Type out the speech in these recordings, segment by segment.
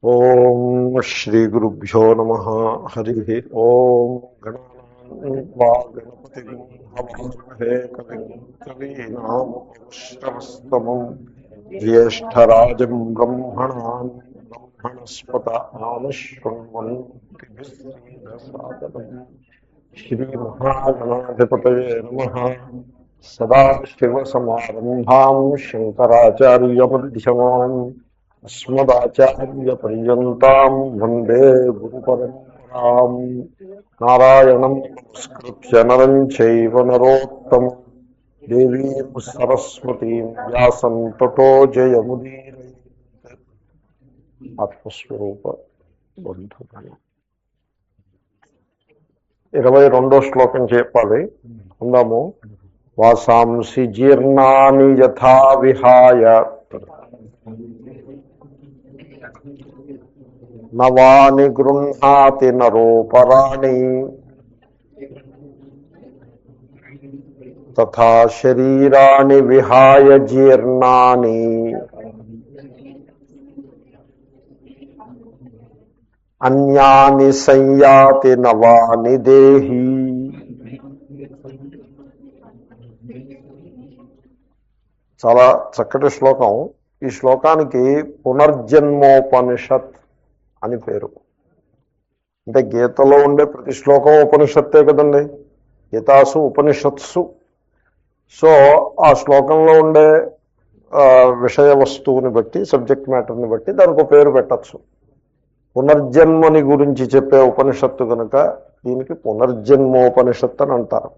ఓం శ్రీ గురుభ్యో నమ. హరి ఓం. గణానాన్వా గణపతిం హవామహే కవిం కవీనాముపమశ్రవస్తమం జ్యేష్ఠరాజం బ్రహ్మణాన్ బ్రహ్మణస్పత ఆమశృణ్వన్తిభిస్సీదసాదనం. శ్రీమహాగణాధిపతయే నమః. సదాశివసమారంభాం శంకరాచార్యమధ్యమాన్ అస్మదాచార్యపర్యంతాం వందే గురుపరంపరాం. నారాయణం నమస్కృత్య నరం చైవ నరోత్తమం దేవీం సరస్వతీం వ్యాసం తతో జయముదీరయేత్. ఆత్మస్వరూప బంధుగణ 22వ శ్లోకం చెప్పాలి. అందాము. వాసాంసి జీర్ణాని యథా విహాయ నవాని గృహ్ణాతి నరోపరాణి తథా శరీరాణి విహాయ జీర్ణాని అన్యాని సంయాతి నవాని దేహి. చాలా చక్కటి శ్లోకం. ఈ శ్లోకానికి పునర్జన్మోపనిషత్ అని పేరు. అంటే గీతలో ఉండే ప్రతి శ్లోకం ఉపనిషత్తే కదండి, గీతాసు ఉపనిషత్సు. సో ఆ శ్లోకంలో ఉండే విషయ వస్తువుని బట్టి, సబ్జెక్ట్ మ్యాటర్ని బట్టి దానికి ఒక పేరు పెట్టచ్చు. పునర్జన్మని గురించి చెప్పే ఉపనిషత్తు కనుక దీనికి పునర్జన్మోపనిషత్తు అని అంటారు.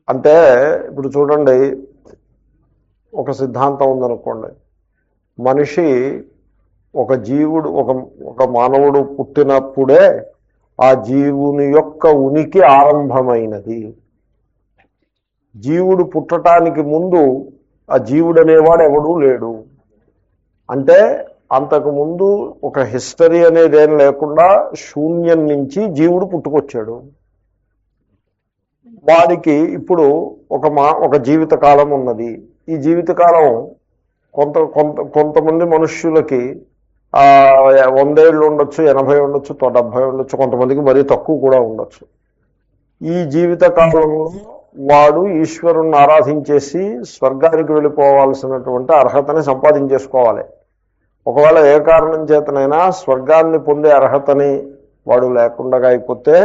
అంటే ఇప్పుడు చూడండి, ఒక సిద్ధాంతం ఉందనుకోండి. మనిషి ఒక జీవుడు ఒక మానవుడు పుట్టినప్పుడే ఆ జీవుని యొక్క ఉనికి ఆరంభమైనది. జీవుడు పుట్టడానికి ముందు ఆ జీవుడు అనేవాడు ఎవడూ లేడు. అంటే అంతకుముందు ఒక హిస్టరీ అనేది ఏం లేకుండా శూన్యం నుంచి జీవుడు పుట్టుకొచ్చాడు. వాడికి ఇప్పుడు ఒక జీవితకాలం ఉన్నది. ఈ జీవితకాలం కొంతమంది మనుష్యులకి 100 ఏళ్ళు ఉండొచ్చు, 80 ఉండొచ్చు, 70 ఉండొచ్చు, కొంతమందికి మరీ తక్కువ కూడా ఉండొచ్చు. ఈ జీవిత కాలంలో వాడు ఈశ్వరుణ్ణి ఆరాధించేసి స్వర్గానికి వెళ్ళిపోవాల్సినటువంటి అర్హతని సంపాదించేసుకోవాలి. ఒకవేళ ఏ కారణం చేతనైనా స్వర్గాన్ని పొందే అర్హతని వాడు లేకుండా అయిపోతే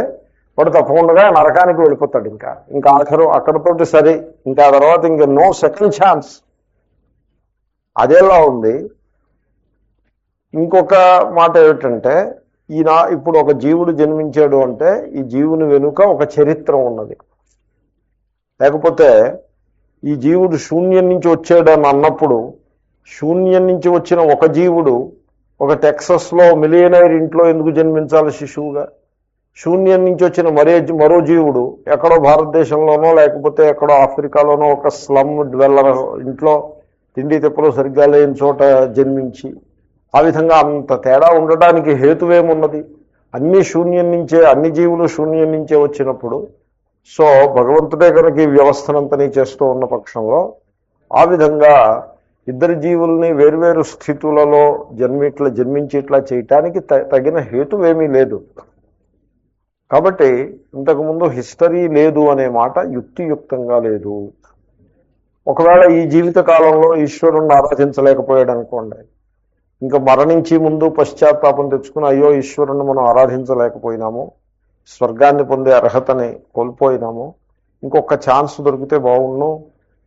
వాడు తప్పకుండా నరకానికి వెళ్ళిపోతాడు. ఇంకా ఆఖరు అక్కడతోటి సరే, ఇంకా తర్వాత ఇంకా నో సెకండ్ ఛాన్స్. అదేలా ఉంది. ఇంకొక మాట ఏమిటంటే, ఇప్పుడు ఒక జీవుడు జన్మించాడు అంటే ఈ జీవుని వెనుక ఒక చరిత్ర ఉన్నది. లేకపోతే ఈ జీవుడు శూన్యం నుంచి వచ్చాడు అని అన్నప్పుడు, శూన్యం నుంచి వచ్చిన ఒక జీవుడు ఒక టెక్సస్లో మిలియనైర్ ఇంట్లో ఎందుకు జన్మించాలి శిశువుగా? శూన్యం నుంచి వచ్చిన మరో జీవుడు ఎక్కడో భారతదేశంలోనో లేకపోతే ఎక్కడో ఆఫ్రికాలోనో ఒక స్లమ్ డ్వెల్లర్ ఇంట్లో తిండి తిప్పలు సరిగ్గా లేని చోట జన్మించి, ఆ విధంగా అంత తేడా ఉండటానికి హేతువేమున్నది? అన్ని జీవులు శూన్యం నుంచే వచ్చినప్పుడు, సో భగవంతుడే కనుక ఈ వ్యవస్థనంతని చేస్తూ ఉన్న పక్షంలో ఆ విధంగా ఇద్దరు జీవుల్ని వేర్వేరు స్థితులలో జన్మించి ఇట్లా చేయటానికి తగిన హేతువేమీ లేదు. కాబట్టి ఇంతకుముందు హిస్టరీ లేదు అనే మాట యుక్తియుక్తంగా లేదు. ఒకవేళ ఈ జీవిత కాలంలో ఈశ్వరుణ్ణి ఆరాధించలేకపోయాడు అనుకోండి, ఇంకా మరణించి ముందు పశ్చాత్తాపం తెచ్చుకుని అయ్యో ఈశ్వరుణ్ణి మనం ఆరాధించలేకపోయినాము, స్వర్గాన్ని పొందే అర్హతని కోల్పోయినాము, ఇంకొక ఛాన్స్ దొరికితే బాగుండు,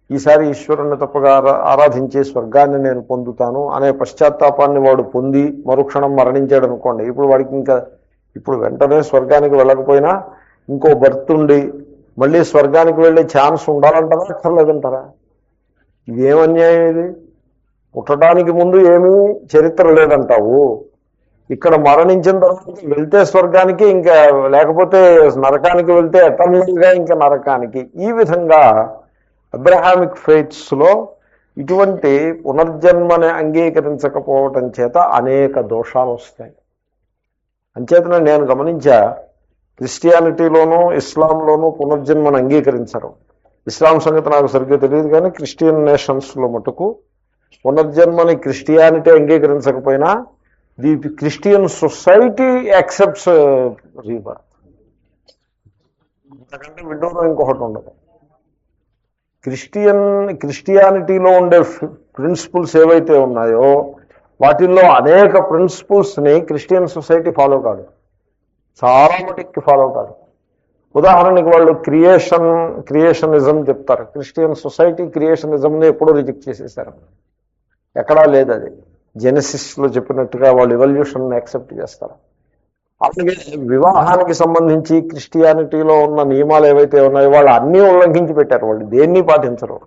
ఈసారి ఈశ్వరుణ్ణి తప్పగా ఆరాధించే స్వర్గాన్ని నేను పొందుతాను అనే పశ్చాత్తాపాన్ని వాడు పొంది మరుక్షణం మరణించాడు అనుకోండి. ఇప్పుడు వాడికి ఇప్పుడు వెంటనే స్వర్గానికి వెళ్ళకపోయినా ఇంకో బర్త్ ఉండి మళ్ళీ స్వర్గానికి వెళ్ళే ఛాన్స్ ఉండాలంటారా, అక్కర్లేదంటారా? ఇదేం అన్యాయం ఇది? పుట్టడానికి ముందు ఏమీ చరిత్ర లేదంటావు, ఇక్కడ మరణించిన తర్వాత వెళ్తే స్వర్గానికి, ఇంకా లేకపోతే నరకానికి వెళ్తే ఎటర్నల్గా ఇంకా నరకానికి. ఈ విధంగా అబ్రహామిక్ ఫెయిత్స్లో ఇటువంటి పునర్జన్మని అంగీకరించకపోవటం చేత అనేక దోషాలు వస్తాయి. అంచేతనే నేను గమనించా, క్రిస్టియానిటీలోనూ ఇస్లాంలోనూ పునర్జన్మను అంగీకరించరు. ఇస్లాం సంగతి నాకు సరిగ్గా తెలియదు, కానీ క్రిస్టియన్ నేషన్స్లో మటుకు పునర్జన్మని క్రిస్టియానిటీ అంగీకరించకపోయినా the Christian society accepts rebirth. అంతకంటే విడ్డూరం ఇంకొకటి ఉండదు. క్రిస్టియానిటీలో ఉండే ప్రిన్సిపుల్స్ ఏవైతే ఉన్నాయో వాటిల్లో అనేక ప్రిన్సిపుల్స్ని క్రిస్టియన్ సొసైటీ ఫాలో కాదు, చాలా మటుక్కి ఫాలో కాదు. ఉదాహరణకి వాళ్ళు క్రియేషనిజం చెప్తారు. క్రిస్టియన్ సొసైటీ క్రియేషనిజంని ఎప్పుడూ రిజెక్ట్ చేసేసారు, ఎక్కడా లేదు. అది జెనసిస్లో చెప్పినట్టుగా వాళ్ళు ఎవల్యూషన్ని యాక్సెప్ట్ చేస్తారు. అలాగే వివాహానికి సంబంధించి క్రిస్టియానిటీలో ఉన్న నియమాలు ఏవైతే ఉన్నాయో వాళ్ళు అన్నీ ఉల్లంఘించి పెట్టారు, వాళ్ళు దేన్ని పాటించరు.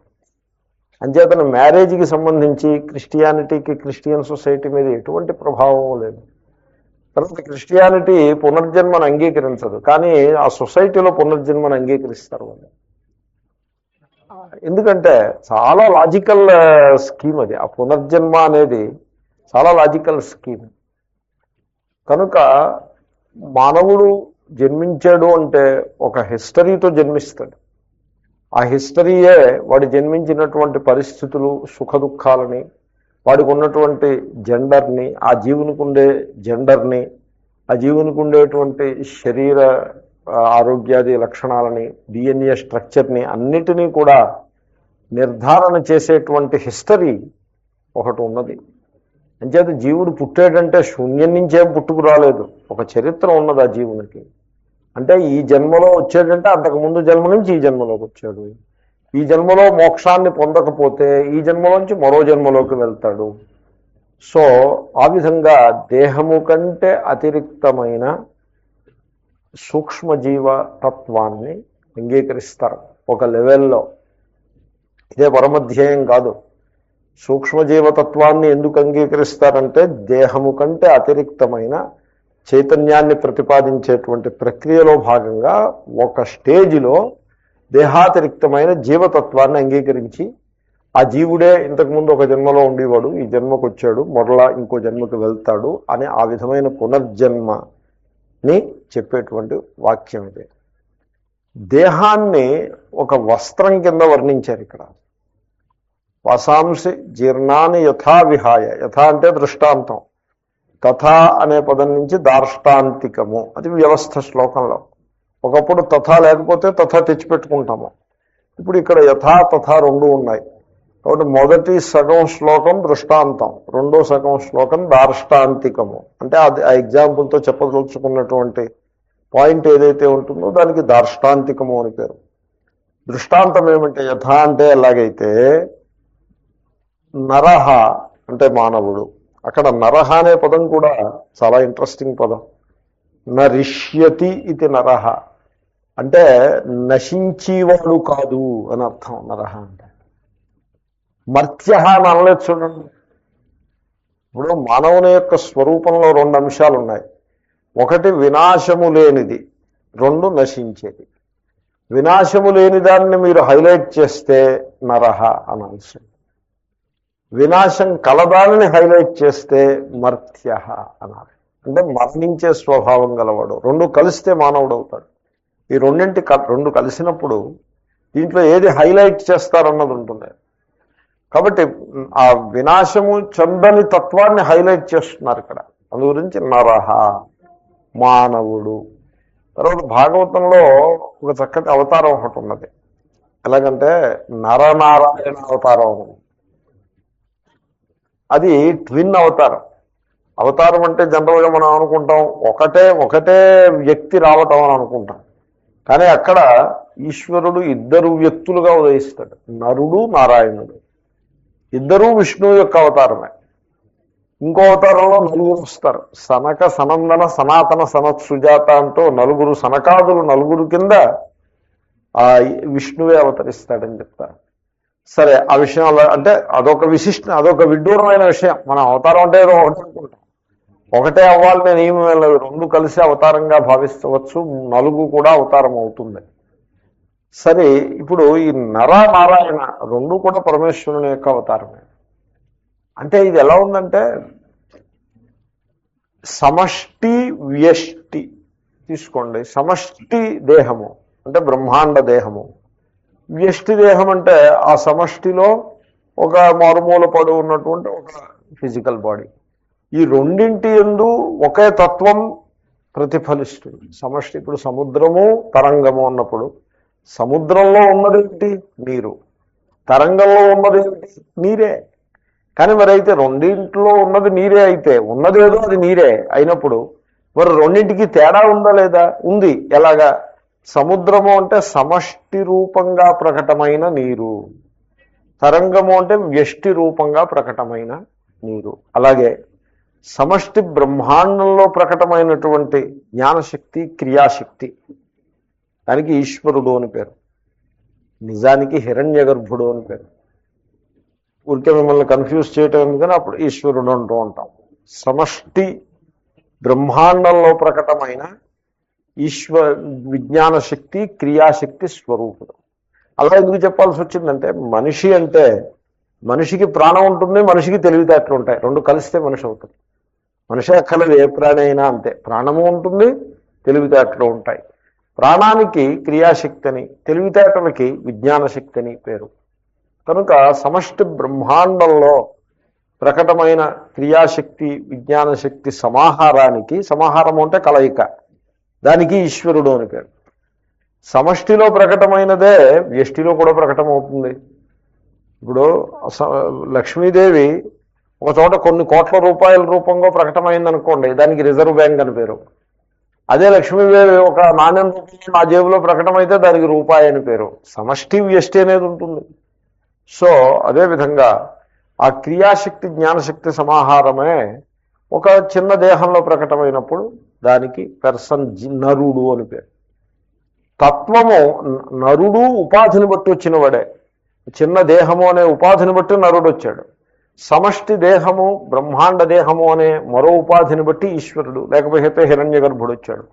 అంచేతన మ్యారేజ్కి సంబంధించి క్రిస్టియానిటీకి క్రిస్టియన్ సొసైటీ మీద ఎటువంటి ప్రభావం లేదు. తర్వాత క్రిస్టియానిటీ పునర్జన్మను అంగీకరించదు, కానీ ఆ సొసైటీలో పునర్జన్మను అంగీకరిస్తారు వాళ్ళు. ఎందుకంటే చాలా లాజికల్ స్కీమ్ అది. ఆ పునర్జన్మ అనేది చాలా లాజికల్ స్కీమ్. కనుక మానవుడు జన్మించాడు అంటే ఒక హిస్టరీతో జన్మిస్తాడు. ఆ హిస్టరీయే వాడు జన్మించినటువంటి పరిస్థితులు, సుఖ దుఃఖాలని, వాడికి ఉన్నటువంటి జెండర్ని, ఆ జీవునికి ఉండే జెండర్ని, ఆ జీవునికి ఉండేటువంటి శరీర ఆరోగ్యాది లక్షణాలని, డిఎన్ఏ స్ట్రక్చర్ని అన్నిటినీ కూడా నిర్ధారణ చేసేటువంటి హిస్టరీ ఒకటి ఉన్నది. అంచేత జీవుడు పుట్టాడంటే శూన్యం నుంచేం పుట్టుకురాలేదు, ఒక చరిత్ర ఉన్నది ఆ జీవునికి. అంటే ఈ జన్మలో వచ్చాడంటే అంతకుముందు జన్మ నుంచి ఈ జన్మలోకి వచ్చాడు. ఈ జన్మలో మోక్షాన్ని పొందకపోతే ఈ జన్మలోంచి మరో జన్మలోకి వెళ్తాడు. సో ఆ విధంగా దేహము కంటే అతిరిక్తమైన సూక్ష్మజీవ తత్వాన్ని అంగీకరిస్తారు ఒక లెవెల్లో. ఇదే పరమధ్యేయం కాదు. సూక్ష్మజీవతత్వాన్ని ఎందుకు అంగీకరిస్తారంటే దేహము కంటే అతిరిక్తమైన చైతన్యాన్ని ప్రతిపాదించేటువంటి ప్రక్రియలో భాగంగా ఒక స్టేజిలో దేహాతిరిక్తమైన జీవతత్వాన్ని అంగీకరించి ఆ జీవుడే ఇంతకుముందు ఒక జన్మలో ఉండేవాడు, ఈ జన్మకు వచ్చాడు, మరలా ఇంకో జన్మకు వెళ్తాడు అని ఆ విధమైన పునర్జన్మని చెప్పేటువంటి వాక్యం ఇది. దేహాన్ని ఒక వస్త్రం కింద వర్ణించారు ఇక్కడ. వసాంసి జీర్ణాన్ని యథా విహాయ, యథా అంటే దృష్టాంతం, తథా అనే పదం నుంచి దార్ష్టాంతికము, అది వ్యవస్థ శ్లోకంలో. ఒకప్పుడు తథా లేకపోతే తథా తెచ్చిపెట్టుకుంటాము. ఇప్పుడు ఇక్కడ యథా తథా రెండు ఉన్నాయి. కాబట్టి మొదటి సగం శ్లోకం దృష్టాంతం, రెండో సగం శ్లోకం దార్ష్టాంతికము. అంటే అది ఆ ఎగ్జాంపుల్తో చెప్పదలుచుకున్నటువంటి పాయింట్ ఏదైతే ఉంటుందో దానికి దార్ష్టాంతికము అని పేరు. దృష్టాంతం ఏమంటే యథా అంటే ఎలాగైతే నరహ అంటే మానవుడు. అక్కడ నరహ అనే పదం కూడా చాలా ఇంట్రెస్టింగ్ పదం. నరిష్యతి ఇది నరహ అంటే నశించేవాడు కాదు అని అర్థం. నరహ అంటే మర్త్య అని అనలేదు చూడండి. ఇప్పుడు మానవుని యొక్క స్వరూపంలో రెండు అంశాలు ఉన్నాయి. ఒకటి వినాశము లేనిది, రెండు నశించేది. వినాశము లేని దాన్ని మీరు హైలైట్ చేస్తే నరహ అనాల్సింది. వినాశం కలదానిని హైలైట్ చేస్తే మర్త్య అనాలి. అంటే మరణించే స్వభావం గలవాడు. రెండు కలిస్తే మానవుడు అవుతాడు. ఈ రెండు కలిసినప్పుడు దీంట్లో ఏది హైలైట్ చేస్తారన్నది ఉంటుంది. కాబట్టి ఆ వినాశము చెందని తత్వాన్ని హైలైట్ చేస్తున్నారు ఇక్కడ. అందు గురించి నరహ మానవుడు. తర్వాత భాగవతంలో ఒక చక్కటి అవతారం ఒకటి ఉన్నది. ఎలాగంటే నరనారాయణ అవతారం. అది ట్విన్ అవతారం. అవతారం అంటే జనరల్గా మనం అనుకుంటాం ఒకటే వ్యక్తి రావటం అని అనుకుంటాం. కానీ అక్కడ ఈశ్వరుడు ఇద్దరు వ్యక్తులుగా ఉదయిస్తాడు. నరుడు నారాయణుడు ఇద్దరూ విష్ణువు యొక్క అవతారమే. ఇంకో అవతారంలో నలుగురు వస్తారు. సనక సనందన సనాతన సనత్ సుజాత అంటూ నలుగురు సనకాదులు నలుగురు కింద ఆ విష్ణువే అవతరిస్తాడని చెప్తారు. సరే, ఆ విషయం అంటే అదొక విడ్డూరమైన విషయం. మనం అవతారం అంటే ఏదో ఒకటి అనుకుంటాం. ఒకటే అవ్వాలనే నియమం లేదు. రెండు కలిసి అవతారంగా భావించవచ్చు. నలుగు కూడా అవతారం అవుతుంది. సరే, ఇప్పుడు ఈ నరనారాయణ రెండు కూడా పరమేశ్వరుని యొక్క అవతారమే. అంటే ఇది ఎలా ఉందంటే సమష్టి వ్యష్టి తీసుకోండి. సమష్టి దేహము అంటే బ్రహ్మాండ దేహము, వ్యష్టి దేహం అంటే ఆ సమష్టిలో ఒక మారుమూల పడు ఉన్నటువంటి ఒక ఫిజికల్ బాడీ. ఈ రెండింటి యందు ఒకే తత్వం ప్రతిఫలిస్తుంది. సమష్టి ఇప్పుడు సముద్రము తరంగము అన్నప్పుడు సముద్రంలో ఉన్నదేమిటి? నీరు. తరంగంలో ఉన్నదేమిటి? నీరే. కానీ మరి అయితే రెండింటిలో ఉన్నది నీరే అయితే ఉన్నదేదో అది నీరే అయినప్పుడు మరి రెండింటికి తేడా ఉందా లేదా? ఉంది. ఎలాగా? సముద్రము అంటే సమష్టి రూపంగా ప్రకటమైన నీరు, తరంగము అంటే వ్యష్టి రూపంగా ప్రకటమైన నీరు. అలాగే సమష్టి బ్రహ్మాండంలో ప్రకటమైనటువంటి జ్ఞానశక్తి, క్రియాశక్తి, దానికి ఈశ్వరుడు అని పేరు. నిజానికి హిరణ్య గర్భుడు అని పేరు. ఊరికే మిమ్మల్ని కన్ఫ్యూజ్ చేయటం ఎందుకని అప్పుడు ఈశ్వరుడు అంటూ ఉంటాం. సమష్టి బ్రహ్మాండంలో ప్రకటమైన విజ్ఞాన శక్తి, క్రియాశక్తి స్వరూపుడు. అలా ఎందుకు చెప్పాల్సి వచ్చిందంటే మనిషి అంటే మనిషికి ప్రాణం ఉంటుంది, మనిషికి తెలివితేటలు ఉంటాయి. రెండు కలిస్తే మనిషి అవుతుంది. మనిషి అక్కర్లేదు, ఏ ప్రాణి అయినా అంతే. ప్రాణము ఉంటుంది, తెలివితేటలు ఉంటాయి. ప్రాణానికి క్రియాశక్తి అని, తెలివితేటలకి విజ్ఞాన శక్తి అని పేరు. కనుక సమష్టి బ్రహ్మాండంలో ప్రకటమైన క్రియాశక్తి, విజ్ఞాన శక్తి సమాహారానికి, సమాహారము అంటే కలయిక, దానికి ఈశ్వరుడు అని పేరు. సమష్టిలో ప్రకటమైనదే వ్యష్టిలో కూడా ప్రకటమవుతుంది. ఇప్పుడు లక్ష్మీదేవి ఒక చోట కొన్ని కోట్ల రూపాయల రూపంలో ప్రకటమైందనుకోండి, దానికి రిజర్వ్ బ్యాంక్ అని పేరు. అదే లక్ష్మీదేవి ఒక నాణ్యం రూపంలో నా జేబులో ప్రకటమైతే దానికి రూపాయి అని పేరు. సమష్టి వ్యష్టి అనేది ఉంటుంది. సో అదేవిధంగా ఆ క్రియాశక్తి, జ్ఞానశక్తి సమాహారమే ఒక చిన్న దేహంలో ప్రకటమైనప్పుడు దానికి పెర్సన్, నరుడు అని పేరు. తత్వము నరుడు ఉపాధిని బట్టి వచ్చిన వాడే. చిన్న దేహము అనే ఉపాధిని బట్టి నరుడు వచ్చాడు. సమష్టి దేహము, బ్రహ్మాండ దేహము అనే మరో ఉపాధిని బట్టి ఈశ్వరుడు, లేకపోతే హిరణ్య గర్భుడు వచ్చాడు.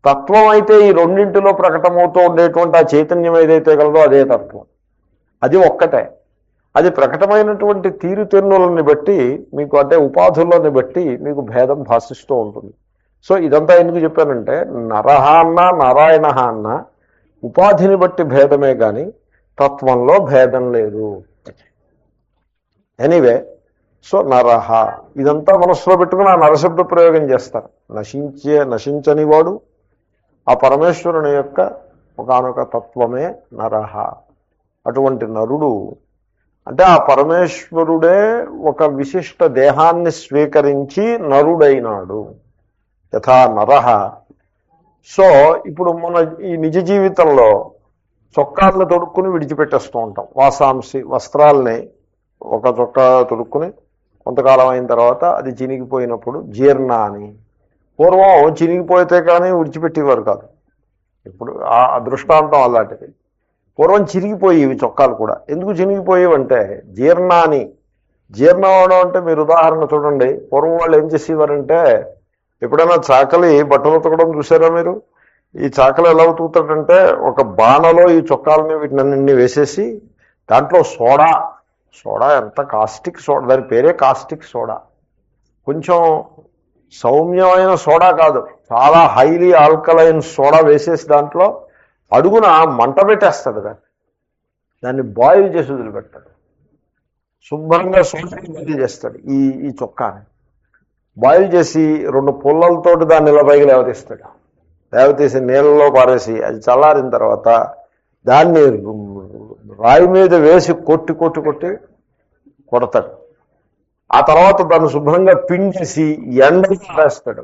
తత్వం అయితే ఈ రెండింటిలో ప్రకటమవుతూ ఉండేటువంటి ఆ చైతన్యం ఏదైతే కలదో అదే తత్వం. అది ఒక్కటే. అది ప్రకటమైనటువంటి తీరుతెన్నులని బట్టి మీకు, అంటే ఉపాధులని బట్టి మీకు భేదం భాషిస్తూ ఉంటుంది. సో ఇదంతా ఎందుకు చెప్పానంటే నరహ అన్న, నారాయణ అన్న ఉపాధిని బట్టి భేదమే కానీ తత్వంలో భేదం లేదు. ఎనీవే, సో నరహ ఇదంతా మనస్సులో పెట్టుకుని ఆ నరశబ్ద ప్రయోగం చేస్తారు. నశించని వాడు ఆ పరమేశ్వరుని యొక్క ఒకానొక తత్వమే నరహ. అటువంటి నరుడు అంటే ఆ పరమేశ్వరుడే ఒక విశిష్ట దేహాన్ని స్వీకరించి నరుడైనాడు. యథా నరహ. సో ఇప్పుడు మన ఈ నిజ జీవితంలో చొక్కాలను తొడుక్కుని విడిచిపెట్టేస్తూ ఉంటాం. వాసాంసి వస్త్రాలని ఒక చొక్కా తొడుక్కుని కొంతకాలం అయిన తర్వాత అది చినిగిపోయినప్పుడు జీర్ణ అని. పూర్వం చినిగిపోతే కానీ విడిచిపెట్టేవారు కాదు. ఇప్పుడు ఆ దృష్టాంతం అలాంటిది. పూర్వం చిరిగిపోయేవి చొక్కాలు కూడా. ఎందుకు చినిగిపోయేవంటే జీర్ణాన్ని. జీర్ణం అవడం అంటే మీరు ఉదాహరణ చూడండి. పూర్వం వాళ్ళు ఏం చేసేవారంటే, ఎప్పుడైనా చాకలి బట్టలు ఉతకడం చూసారా మీరు? ఈ చాకలి ఎలా ఉతుకుతాడంటే ఒక బాణలో ఈ చొక్కాలని వీటినన్నింటినీ వేసేసి దాంట్లో సోడా ఎంత కాస్టిక్ సోడా, దాని పేరే కాస్టిక్ సోడా. కొంచెం సౌమ్యమైన సోడా కాదు, చాలా హైలీ ఆల్కలైన్ సోడా వేసేసి దాంట్లో అడుగున మంట పెట్టేస్తాడు. దాన్ని బాయిల్ చేసి వదిలిపెట్టాడు. శుభ్రంగా సోడాని బాయిల్ చేస్తాడు. ఈ చొక్కాని బాయిల్ చేసి 2 పుల్లలతోటి దాన్ని నిలబైకి లేవతీస్తాడు. లేవతీసి నీళ్ళలో పారేసి అది చల్లారిన తర్వాత దాన్ని రాయి మీద వేసి కొట్టి కొడతాడు. ఆ తర్వాత దాన్ని శుభ్రంగా పిండేసి ఎండలో ఆరేస్తాడు.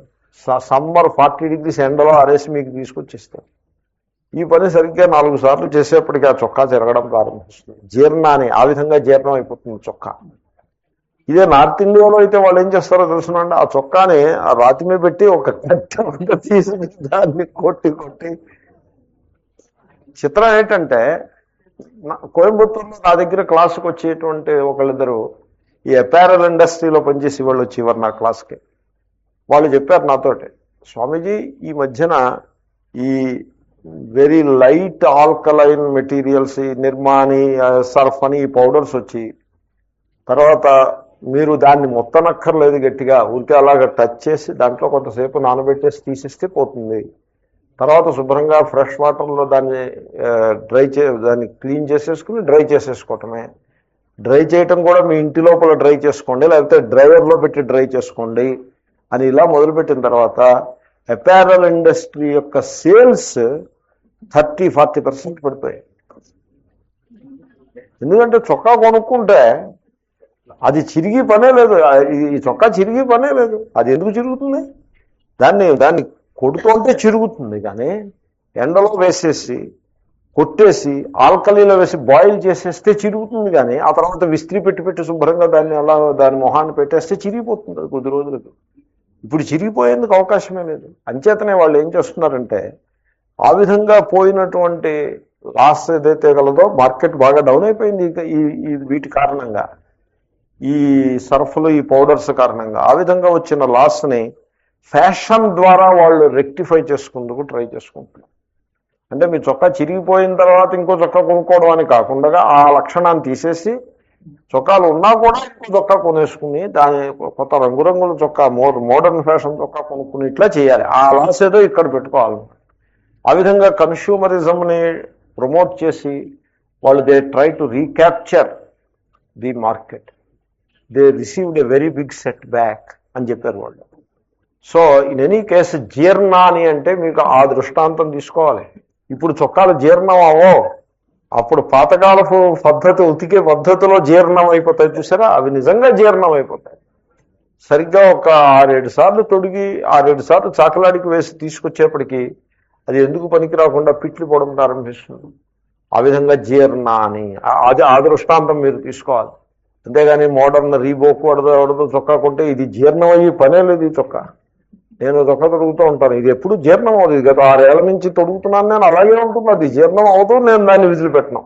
సమ్మర్ 40 degrees ఎండలో ఆరేసి మీకు తీసుకొచ్చిస్తాడు. ఈ పని సరిగ్గా 4 సార్లు చేసేప్పటికీ ఆ చొక్కా తిరగడం ప్రారంభిస్తుంది. జీర్ణాన్ని ఆ విధంగా జీర్ణం అయిపోతుంది చొక్కా. ఇదే నార్త్ ఇండియాలో అయితే వాళ్ళు ఏం చేస్తారో తెలుసునండి, ఆ చొక్కాని ఆ రాతి మీద పెట్టి ఒక కట్టె తీసి దాన్ని కొట్టి చిత్రం ఏంటంటే, కోయంబత్తూరులో నా దగ్గర క్లాసుకు వచ్చేటువంటి ఒకళ్ళిద్దరు ఈ అపారల్ ఇండస్ట్రీలో పనిచేసి వాళ్ళు వచ్చేవారు నా క్లాస్కి. వాళ్ళు చెప్పారు నాతోటి, స్వామీజీ ఈ మధ్యన ఈ వెరీ లైట్ ఆల్కలైన్ మెటీరియల్స్, నిర్మాని, సర్ఫ్ అని ఈ పౌడర్స్ వచ్చి తర్వాత మీరు దాన్ని మొత్తనక్కర్లేదు, గట్టిగా ఊరికే అలాగ టచ్ చేసి దాంట్లో కొంతసేపు నానబెట్టేసి తీసేస్తే పోతుంది. తర్వాత శుభ్రంగా ఫ్రెష్ వాటర్లో దాన్ని దాన్ని క్లీన్ చేసేసుకుని డ్రై చేసేసుకోవటమే. డ్రై చేయటం కూడా మీ ఇంటి లోపల డ్రై చేసుకోండి, లేకపోతే డ్రైవర్లో పెట్టి డ్రై చేసుకోండి అని ఇలా మొదలుపెట్టిన తర్వాత అపారల్ ఇండస్ట్రీ యొక్క సేల్స్ 30-40% పడిపోయాయి. ఎందుకంటే చొక్కా కొనుక్కుంటే అది చిరిగి పనే లేదు, ఈ చొక్కా చిరిగి పనే లేదు. అది ఎందుకు చిరుగుతుంది? దాన్ని కొడుతుంటే చిరుగుతుంది, కానీ ఎండలో వేసేసి కొట్టేసి ఆల్కలీలో వేసి బాయిల్ చేసేస్తే చిరుగుతుంది. కానీ ఆ తర్వాత విస్త్రీ పెట్టి శుభ్రంగా దాన్ని అలా దాని మొహాన్ని పెట్టేస్తే చిరిగిపోతుంది అది కొద్ది రోజులకు. ఇప్పుడు చిరిగిపోయేందుకు అవకాశమే లేదు. అంచేతనే వాళ్ళు ఏం చేస్తున్నారంటే ఆ విధంగా పోయినటువంటి లాస్ ఏదైతే గలదో, మార్కెట్ బాగా డౌన్ అయిపోయింది ఈ వీటి కారణంగా, ఈ సర్ఫ్లు ఈ పౌడర్స్ కారణంగా. ఆ విధంగా వచ్చిన లాస్ని ఫ్యాషన్ ద్వారా వాళ్ళు రెక్టిఫై చేసుకుందుకు ట్రై చేసుకుంటున్నారు. అంటే మీ చొక్కా చిరిగిపోయిన తర్వాత ఇంకో చొక్కా కొనుక్కోవడం అని కాకుండా ఆ లక్షణాన్ని తీసేసి చొక్కాలు ఉన్నా కూడా ఇంకో చొక్కా కొనేసుకుని దాని కొత్త రంగురంగుల చొక్కా మోడర్న్ ఫ్యాషన్ చొక్కా కొనుక్కుని ఇట్లా చేయాలి. ఆ లాస్ ఏదో ఇక్కడ పెట్టుకోవాలి. ఆ విధంగా కన్స్యూమరిజంని ప్రమోట్ చేసి వాళ్ళు they try to recapture the market. They received a very big setback అని చెప్పారు వాళ్ళు. సో ఇన్ ఎనీ కేసు జీర్ణాని అంటే మీకు ఆ దృష్టాంతం తీసుకోవాలి. ఇప్పుడు చొక్కాలు జీర్ణం అవో, అప్పుడు పాతకాలపు పద్ధతి ఉతికే పద్ధతిలో జీర్ణం అయిపోతాయి చూసారా, అవి నిజంగా జీర్ణం అయిపోతాయి. సరిగ్గా ఒక 6-7 సార్లు తొడిగి 6-7 సార్లు చాకలాడికి వేసి తీసుకొచ్చేప్పటికి అది ఎందుకు పనికి రాకుండా పిట్లు పోవడం ప్రారంభిస్తుంది. ఆ విధంగా జీర్ణాని, అది ఆ దృష్టాంతం మీరు తీసుకోవాలి. అంతేగాని మోడర్న్ రీబోక్ వడదో చొక్కా కొంటే ఇది జీర్ణం అయ్యి పనే లేదు. ఈ చొక్కా నేను చొక్కా తొడుగుతూ ఉంటాను, ఇది ఎప్పుడు జీర్ణం అవుతుంది. గత 6 ఏళ్ల నుంచి తొడుగుతున్నాను నేను, అలాగే ఉంటుంది. అది జీర్ణం అవుతూ నేను దాన్ని వదిలిపెట్టను.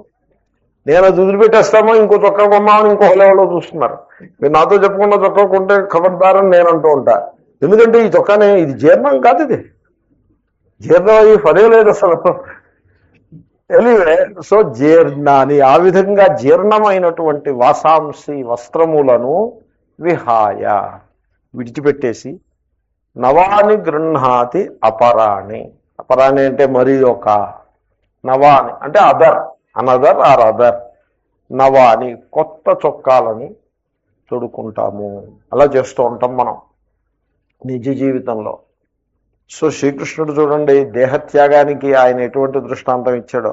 నేను అది వదిలిపెట్టేస్తామో ఇంకో చొక్కా కొన్నామని ఇంకో లెవెల్లో చూస్తున్నారు. మీరు నాతో చెప్పకుండా చొక్కా కొంటే ఖబర్దారని నేను అంటూ ఉంటా. ఎందుకంటే ఈ చొక్కానే ఇది జీర్ణం కాదు, ఇది జీర్ణం అయ్యి పనే లేదు అసలు. ఎనీవే, సో జీర్ణాన్ని ఆ విధంగా జీర్ణమైనటువంటి వాసాంసి వస్త్రములను విహాయ విడిచిపెట్టేసి నవాని గృహాతి అపరాణి. అపరాణి అంటే మరి ఒక, నవాని అంటే అనదర్ ఆర్ అదర్. నవాని కొత్త చొక్కాలని తొడుక్కుంటాము. అలా చేస్తూ ఉంటాం మనం నిజ జీవితంలో. సో శ్రీకృష్ణుడు చూడండి, దేహత్యాగానికి ఆయన ఎటువంటి దృష్టాంతం ఇచ్చాడో.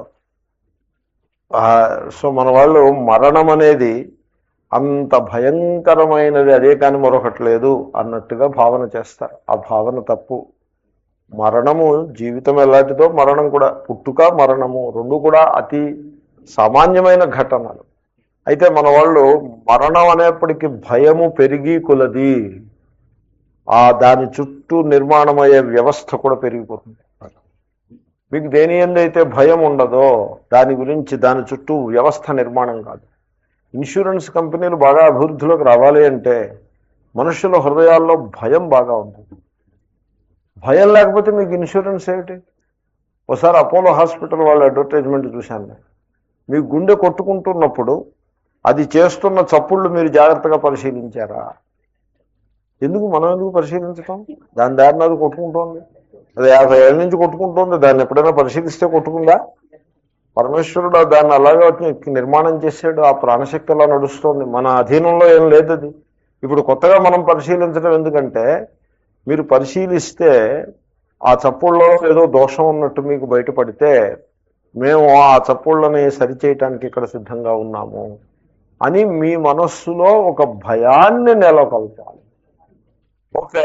సో మన వాళ్ళు మరణం అనేది అంత భయంకరమైనది అదే కానీ మరొకటి లేదు అన్నట్టుగా భావన చేస్తారు. ఆ భావన తప్పు. మరణము జీవితం ఎలాంటిదో మరణం కూడా, పుట్టుక మరణము రెండు కూడా అతి సామాన్యమైన ఘటనలు. అయితే మన వాళ్ళు మరణం అనేప్పటికీ భయము పెరిగి కొలది దాని చుట్టూ నిర్మాణమయ్యే వ్యవస్థ కూడా పెరిగిపోతుంది. మీకు దేని ఎందైతే భయం ఉండదో దాని గురించి దాని చుట్టూ వ్యవస్థ నిర్మాణం కాదు. ఇన్సూరెన్స్ కంపెనీలు బాగా అభివృద్ధిలోకి రావాలి అంటే మనుషుల హృదయాల్లో భయం బాగా ఉంటుంది. భయం లేకపోతే మీకు ఇన్సూరెన్స్ ఏమిటి? ఒకసారి అపోలో హాస్పిటల్ వాళ్ళ అడ్వర్టైజ్మెంట్ చూశాను. మీ గుండె కొట్టుకుంటున్నప్పుడు అది చేస్తున్న చప్పుళ్ళు మీరు జాగ్రత్తగా పరిశీలించారా? మనం ఎందుకు పరిశీలించటం? దారిని అది కొట్టుకుంటోంది. అది 50 ఏళ్ళ నుంచి కొట్టుకుంటోంది. దాన్ని ఎప్పుడైనా పరిశీలిస్తే కొట్టుకుందా? పరమేశ్వరుడు దాన్ని అలాగే నిర్మాణం చేశాడు. ఆ ప్రాణశక్తి అలా నడుస్తోంది. మన అధీనంలో ఏం లేదు అది. ఇప్పుడు కొత్తగా మనం పరిశీలించడం ఎందుకంటే, మీరు పరిశీలిస్తే ఆ చప్పుళ్ళలో ఏదో దోషం ఉన్నట్టు మీకు బయటపడితే మేము ఆ చప్పుళ్ళని సరిచేయటానికి ఇక్కడ సిద్ధంగా ఉన్నాము అని మీ మనస్సులో ఒక భయాన్ని నెలకొల్పాలి. ఓకే,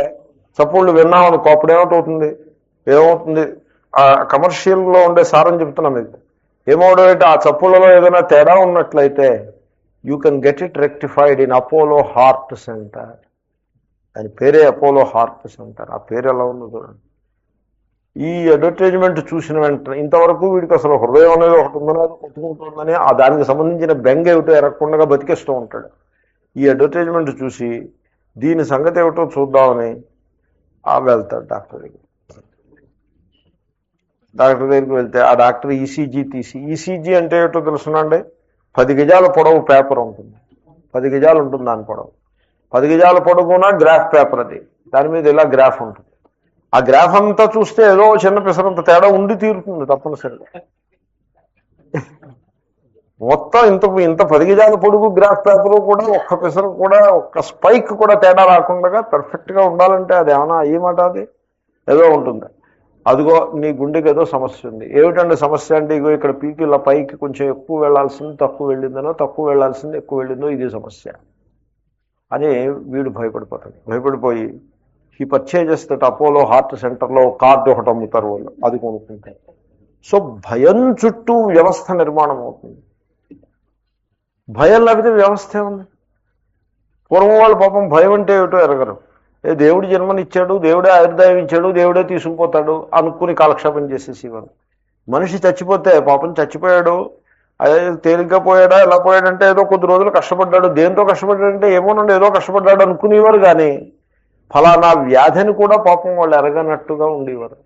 చప్పుళ్ళు విన్నామనుకో, అప్పుడు ఏమవుతుంది? ఆ కమర్షియల్లో ఉండే సారం చెప్తున్నాం మీకు. ఏమవడం అంటే ఆ చప్పుళ్ళలో ఏదైనా తేడా ఉన్నట్లయితే you can get it rectified in Apollo heart center. దాని పేరే అపోలో హార్ట్ సెంటర్. ఆ పేరు ఎలా ఉందో చూడండి. ఈ అడ్వర్టైజ్మెంట్ చూసిన వెంటనే ఇంతవరకు వీడికి అసలు హృదయం అనేది ఒకటి ఉందని కొట్టుకుంటుందని దానికి సంబంధించిన బెంగ ఏమిటో ఎరగకుండా బతికేస్తూ ఉంటాడు. ఈ అడ్వర్టైజ్మెంట్ చూసి దీని సంగతి ఏమిటో చూద్దామని వెళ్తాడు డాక్టర్ దగ్గరికి వెళ్తే ఆ డాక్టర్ ఈసీజీ తీసి, ఈసీజీ అంటే ఏమిటో తెలుసునండి, 10 గజాల పొడవు పేపర్ ఉంటుంది. 10 గజాలు ఉంటుంది దాని పొడవు. 10 గజాల పొడవున గ్రాఫ్ పేపర్ అది. దాని మీద ఇలా గ్రాఫ్ ఉంటుంది. ఆ గ్రాఫ్ అంతా చూస్తే ఏదో చిన్న పిసరంత తేడా ఉండి తీరుతుంది తప్పనిసరిగా. మొత్తం ఇంత ఇంత 10 గజాల పొడుగు గ్రాఫ్ పేపర్ కూడా ఒక్క పిసరు కూడా ఒక్క స్పైక్ కూడా తేడా రాకుండా పర్ఫెక్ట్గా ఉండాలంటే అది ఏమైనా అయ్యమాట? అది ఏదో ఉంటుంది. అదిగో నీ గుండెకి ఏదో సమస్య ఉంది. ఏమిటండి సమస్య అంటే, ఇగో ఇక్కడ పీకి ఇలా పైకి కొంచెం ఎక్కువ వెళ్లాల్సింది తక్కువ వెళ్ళిందనో, తక్కువ వెళ్లాల్సింది ఎక్కువ వెళ్ళిందో, ఇది సమస్య అని వీడు భయపడిపోతాడు. భయపడిపోయి ఈ పర్చేజెస్ దట్ అపోలో హార్ట్ సెంటర్లో కార్డు ఒకటి అమ్ముతారు వాళ్ళు, అది కొనుక్కుంటారు. సో భయం చుట్టూ వ్యవస్థ నిర్మాణం అవుతుంది. భయం లేకపోతే వ్యవస్థ ఉంది. పూర్వం వాళ్ళు పాపం భయం అంటే ఏమిటో ఎరగరు. దేవుడు జన్మనిచ్చాడు, దేవుడే ఆయుర్దాయం ఇచ్చాడు, దేవుడే తీసుకుపోతాడు అనుకుని కాలక్షేపం చేసేసేవారు. మనిషి చచ్చిపోతే పాపం చచ్చిపోయాడు, అదే తేలిగ్గా పోయాడా, ఎలా పోయాడంటే ఏదో కొద్ది రోజులు కష్టపడ్డాడు. దేంతో కష్టపడ్డాడంటే ఏమోనండి ఏదో కష్టపడ్డాడు అనుకునేవారు. కానీ ఫలానా వ్యాధిని కూడా పాపం వాళ్ళు ఎరగనట్టుగా ఉండేవారు.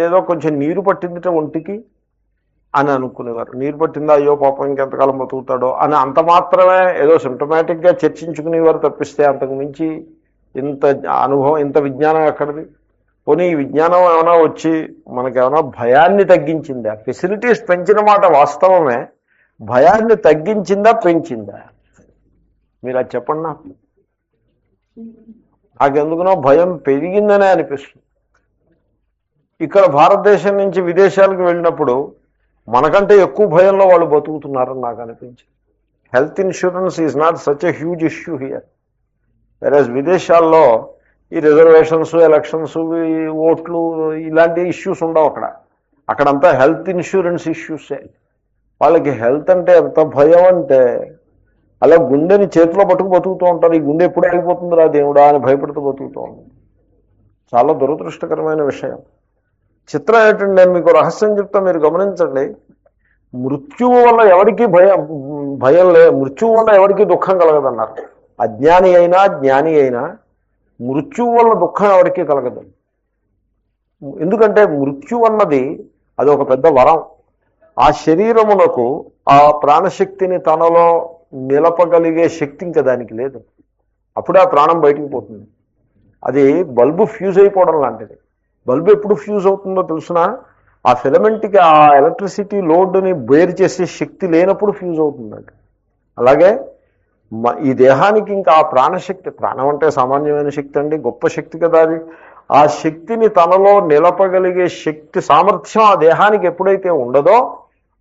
ఏదో కొంచెం నీరు పట్టిందిట ఒంటికి అని అనుకునేవారు. నీరు పట్టిందా, అయ్యో పాపం ఇంకెంతకాలం బతుకుతాడో అని అంత మాత్రమే ఏదో సిమ్టమాటిక్గా చర్చించుకునేవారు తప్పిస్తే అంతకు మించి ఇంత అనుభవం, ఇంత విజ్ఞానం ఎక్కడిది? పోనీ ఈ విజ్ఞానం ఏమైనా వచ్చి మనకేమైనా భయాన్ని తగ్గించిందా? ఫెసిలిటీస్ పెంచిన మాట వాస్తవమే, భయాన్ని తగ్గించిందా పెంచిందా? మీరు అది చెప్పండి. నాకెందుకునో భయం పెరిగిందనే అనిపిస్తుంది. ఇక్కడ భారతదేశం నుంచి విదేశాలకు వెళ్ళినప్పుడు మనకంటే ఎక్కువ భయంలో వాళ్ళు బతుకుతున్నారని నాకు అనిపించింది. Health insurance is not such a huge issue here. వెరాజ్ విదేశాల్లో ఈ రిజర్వేషన్స్, ఎలక్షన్స్, ఓట్లు ఇలాంటి ఇష్యూస్ ఉండవు అక్కడ. అక్కడంతా హెల్త్ ఇన్సూరెన్స్ ఇష్యూసే. వాళ్ళకి హెల్త్ అంటే ఎంత భయం అంటే అలా గుండెని చేతిలో పట్టుకు బతుకుతూ ఉంటారు. ఈ గుండె ఎప్పుడు ఆగిపోతుందిరా దేవుడా అని భయపడుతూ బతుకుతూ ఉంటుంది. చాలా దురదృష్టకరమైన విషయం. చిత్రం ఏంటంటే, నేను మీకు రహస్యం చెప్తా, మీరు గమనించండి. మృత్యువు వల్ల ఎవరికి భయం లేదు, మృత్యువు వల్ల ఎవరికి దుఃఖం కలగదన్నారు. అజ్ఞాని అయినా జ్ఞాని అయినా మృత్యువు వల్ల దుఃఖం ఎవరికి కలగదు. ఎందుకంటే మృత్యు అన్నది అది ఒక పెద్ద వరం. ఆ శరీరమునకు ఆ ప్రాణశక్తిని తనలో నిలపగలిగే శక్తి ఇంకా దానికి లేదు. అప్పుడే ఆ ప్రాణం బయటికి పోతుంది. అది బల్బు ఫ్యూజ్ అయిపోవడం లాంటిది. బల్బు ఎప్పుడు ఫ్యూజ్ అవుతుందో తెలుసునా? ఆ ఫిలమెంట్కి ఆ ఎలక్ట్రిసిటీ లోడ్ని బేర్ చేసే శక్తి లేనప్పుడు ఫ్యూజ్ అవుతుందండి. అలాగే ఈ దేహానికి ఇంకా ఆ ప్రాణశక్తి, ప్రాణం అంటే సామాన్యమైన శక్తి అండి, గొప్ప శక్తి కదా అది. ఆ శక్తిని తనలో నిలపగలిగే శక్తి సామర్థ్యం ఆ దేహానికి ఎప్పుడైతే ఉండదో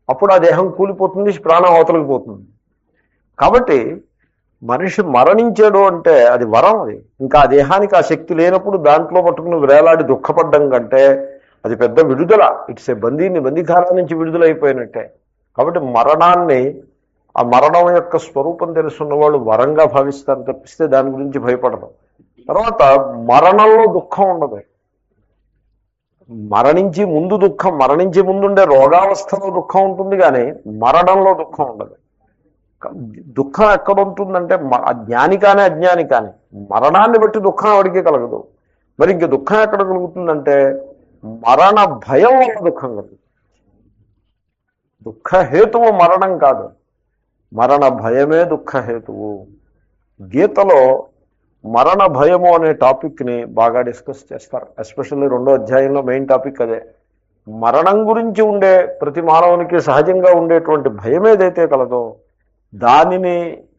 అప్పుడు ఆ దేహం కూలిపోతుంది, ప్రాణం అవతలకి పోతుంది. కాబట్టి మనిషి మరణించాడు అంటే అది వరం. అది ఇంకా ఆ దేహానికి ఆ శక్తి లేనప్పుడు దాంట్లో పట్టుకుని వేలాడి దుఃఖపడ్డం కంటే అది పెద్ద విడుదల. ఇట్స్ ఏ బందీఖానా నుంచి విడుదలైపోయినట్టే. కాబట్టి మరణాన్ని, ఆ మరణం యొక్క స్వరూపం తెలుసున్న వాళ్ళు వరంగా భావిస్తారు తప్పిస్తే దాని గురించి భయపడరు. తర్వాత మరణంలో దుఃఖం ఉండదు. మరణించి ముందు దుఃఖం, మరణించి ముందుండే రోగావస్థలో దుఃఖం ఉంటుంది, కానీ మరణంలో దుఃఖం ఉండదు. దుఃఖం ఎక్కడ ఉంటుందంటే జ్ఞాని కానీ అజ్ఞాని కానీ మరణాన్ని బట్టి దుఃఖం ఎవరికీ కలగదు. మరి ఇంక దుఃఖం ఎక్కడ కలుగుతుందంటే మరణ భయం వల్ల దుఃఖం కలుగుతుంది. దుఃఖహేతువు మరణం కాదు, మరణ భయమే దుఃఖహేతువు. గీతలో మరణ భయము అనే టాపిక్ని బాగా డిస్కస్ చేస్తారు. ఎస్పెషల్లీ 2వ అధ్యాయంలో మెయిన్ టాపిక్ అదే. మరణం గురించి ఉండే ప్రతి మానవునికి సహజంగా ఉండేటువంటి భయం ఏదైతే కలదో దానిని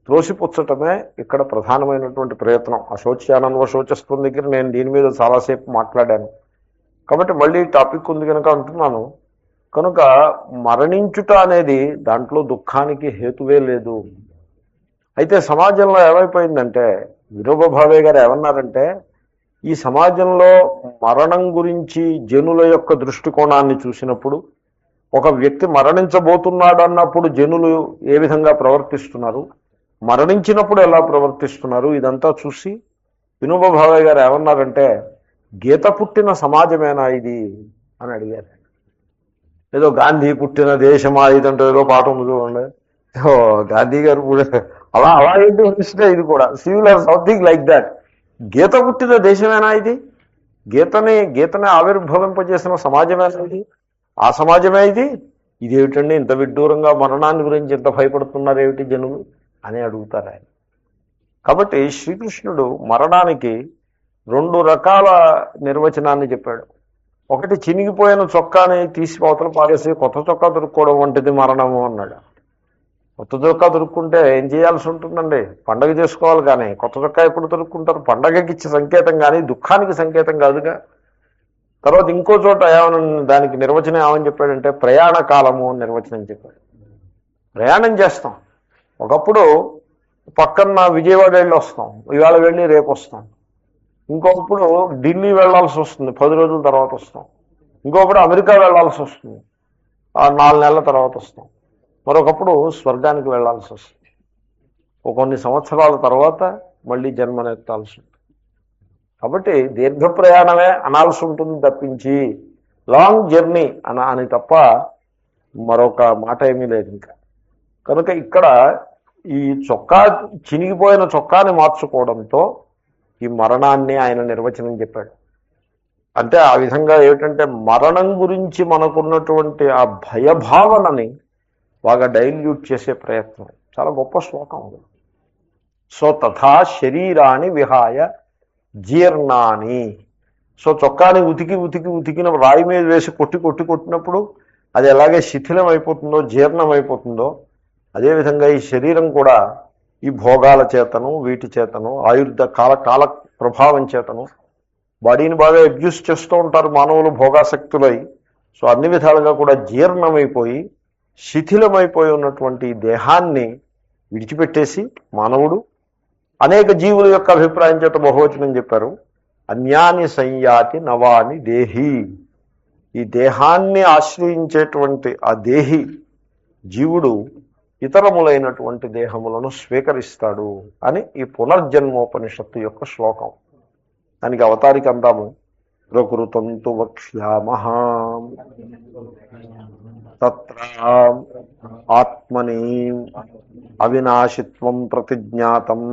త్రోసిపుచ్చటమే ఇక్కడ ప్రధానమైనటువంటి ప్రయత్నం. ఆ శోచ్యానంద శోచస్వం దగ్గర నేను దీని మీద చాలాసేపు మాట్లాడాను. కాబట్టి మళ్ళీ టాపిక్ ఉంది కనుక అంటున్నాను. కనుక మరణించుట అనేది దాంట్లో దుఃఖానికి హేతువే లేదు. అయితే సమాజంలో ఏమైపోయిందంటే, వినోబా భావే గారు ఏమన్నారంటే, ఈ సమాజంలో మరణం గురించి జనుల యొక్క దృష్టికోణాన్ని చూసినప్పుడు, ఒక వ్యక్తి మరణించబోతున్నాడు అన్నప్పుడు జనులు ఏ విధంగా ప్రవర్తిస్తున్నారు, మరణించినప్పుడు ఎలా ప్రవర్తిస్తున్నారు, ఇదంతా చూసి వినోబా భావే గారు ఏమన్నారంటే, గీత పుట్టిన సమాజమేనా ఇది అని అడిగారు. ఏదో గాంధీ పుట్టిన దేశమా ఇదంటే ఏదో పాఠం ఉంది చూడండి. గాంధీ గారు కూడా అలా ఏంటి వస్తే ఇది కూడా సిమిలర్ సంథింగ్ లైక్ దాట్. గీత పుట్టిన దేశమేనా ఇది? గీతని ఆవిర్భవింపజేసిన సమాజమేనా ఇది? ఆ సమాజమే ఇది? ఇదేమిటండి ఇంత విడ్డూరంగా మరణాన్ని గురించి ఇంత భయపడుతున్నారు ఏమిటి జనులు అని అడుగుతారు ఆయన. కాబట్టి శ్రీకృష్ణుడు మరణానికి 2 రకాల నిర్వచనాన్ని చెప్పాడు. ఒకటి చినిగిపోయిన చొక్కాని తీసి అవతల పారేసి కొత్త చొక్కా దొరుక్కోవడం వంటిది మరణము అన్నాడు. కొత్త చొక్కా దొరుక్కుంటే ఏం చేయాల్సి ఉంటుందండి? పండగ చేసుకోవాలి. కానీ కొత్త చొక్కా ఎప్పుడు దొరుక్కుంటారు? పండగకి ఇచ్చే సంకేతం కానీ దుఃఖానికి సంకేతం కాదుగా. తర్వాత ఇంకో చోట ఏమన్నా దానికి నిర్వచనం ఏమని చెప్పాడంటే ప్రయాణ కాలము అని నిర్వచనం చెప్పాడు. ప్రయాణం చేస్తాం, ఒకప్పుడు పక్కన విజయవాడ వెళ్ళి వస్తాం, ఇవాళ వెళ్ళి రేపు వస్తాం. ఇంకొకప్పుడు ఢిల్లీ వెళ్లాల్సి వస్తుంది, 10 రోజుల తర్వాత వస్తాం. ఇంకొకప్పుడు అమెరికా వెళ్లాల్సి వస్తుంది, 4 నెలల తర్వాత వస్తాం. మరొకప్పుడు స్వర్గానికి వెళ్లాల్సి వస్తుంది, కొన్ని సంవత్సరాల తర్వాత మళ్ళీ జన్మనెత్తాల్సి ఉంటుంది. కాబట్టి దీర్ఘ ప్రయాణమే అనాల్సి ఉంటుంది తప్పించి లాంగ్ జర్నీ అని తప్ప మరొక మాట ఏమీ లేదు ఇంకా. కనుక ఇక్కడ ఈ చొక్కా చినిగిపోయిన చొక్కాని మార్చుకోవడంతో ఈ మరణాన్ని ఆయన నిర్వచనం చెప్పాడు. అంటే ఆ విధంగా ఏమిటంటే మరణం గురించి మనకున్నటువంటి ఆ భయభావనని బాగా డైల్యూట్ చేసే ప్రయత్నం. చాలా గొప్ప శ్లోకం అది. సో తథా శరీరాన్ని విహాయ జీర్ణాని. సో చొక్కాని ఉతికిన రాయి మీద వేసి కొట్టినప్పుడు అది ఎలాగే శిథిలం అయిపోతుందో, జీర్ణం అయిపోతుందో, అదేవిధంగా ఈ శరీరం కూడా ఈ భోగాల చేతను, వీటి చేతను, ఆయుర్ధ కాల ప్రభావం చేతను బాడీని బాగా అబ్యూస్ చేస్తూ ఉంటారు మానవులు భోగాసక్తులై. సో అన్ని విధాలుగా కూడా జీర్ణమైపోయి శిథిలమైపోయి ఉన్నటువంటి దేహాన్ని విడిచిపెట్టేసి మానవుడు అనేక జీవుల యొక్క అభిప్రాయం చేత బహువచనం చెప్పారు. అన్యాని సంయాతి నవాని దేహి. ఈ దేహాన్ని ఆశ్రయించేటువంటి ఆ దేహి జీవుడు ఇతరములైనటువంటి దేహములను స్వీకరిస్తాడు అని ఈ పునర్జన్మోపనిషత్తు యొక్క శ్లోకం. దానికి అవతారిక అందాము. ప్రకృతంతు వక్ష్యామః తత్ర ఆత్మని అవినాశిత్వం ప్రతిజ్ఞాతం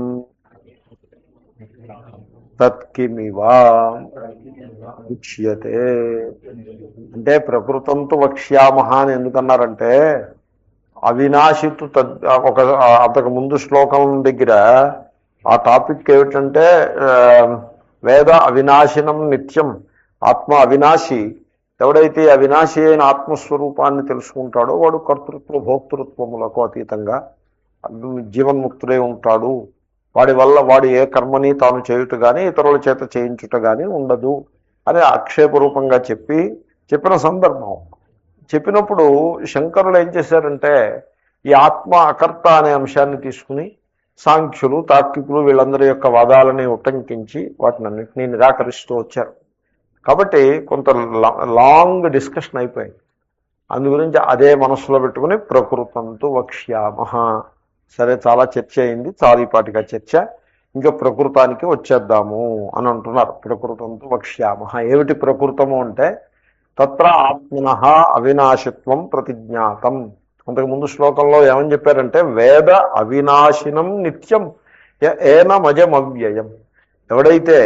తత్కిమివా ఉచ్యతే. అంటే ప్రకృతంతు వక్ష్యామః అని ఎందుకన్నారంటే అవినాశితు ఒక అంతకు ముందు శ్లోకం దగ్గర ఆ టాపిక్ ఏమిటంటే వేద అవినాశినం నిత్యం, ఆత్మ అవినాశి. ఎవడైతే అవినాశి అయిన ఆత్మస్వరూపాన్ని తెలుసుకుంటాడో వాడు కర్తృత్వ భోక్తృత్వములకు అతీతంగా జీవన్ముక్తుడై ఉంటాడు. వాడి వల్ల వాడు ఏ కర్మని తాను చేయుట కానీ ఇతరుల చేత చేయించుట కానీ ఉండదు అని ఆక్షేపరూపంగా చెప్పిన సందర్భం. చెప్పినప్పుడు శంకరులు ఏం చేశారంటే ఈ ఆత్మ అకర్త అనే అంశాన్ని తీసుకుని సాంఖ్యులు, తార్కికులు వీళ్ళందరి యొక్క వాదాలని ఉటంకించి వాటిని అన్నింటినీ నిరాకరిస్తూ వచ్చారు. కాబట్టి కొంత లాంగ్ డిస్కషన్ అయిపోయింది. అందు గురించి అదే మనస్సులో పెట్టుకుని ప్రకృతంతు వక్ష్యామః. సరే, చాలా చర్చ అయింది, చాలీపాటిగా చర్చ, ఇంకా ప్రకృతానికి వచ్చేద్దాము అని అంటున్నారు. ప్రకృతంతు వక్ష్యామః. ఏమిటి ప్రకృతము అంటే తత్ర ఆత్మనః అవినాశిత్వం ప్రతిజ్ఞాతం. అంతకుముందు శ్లోకంలో ఏమని చెప్పారంటే వేద అవినాశినం నిత్యం ఏనమజమవ్యయం. ఎవడైతే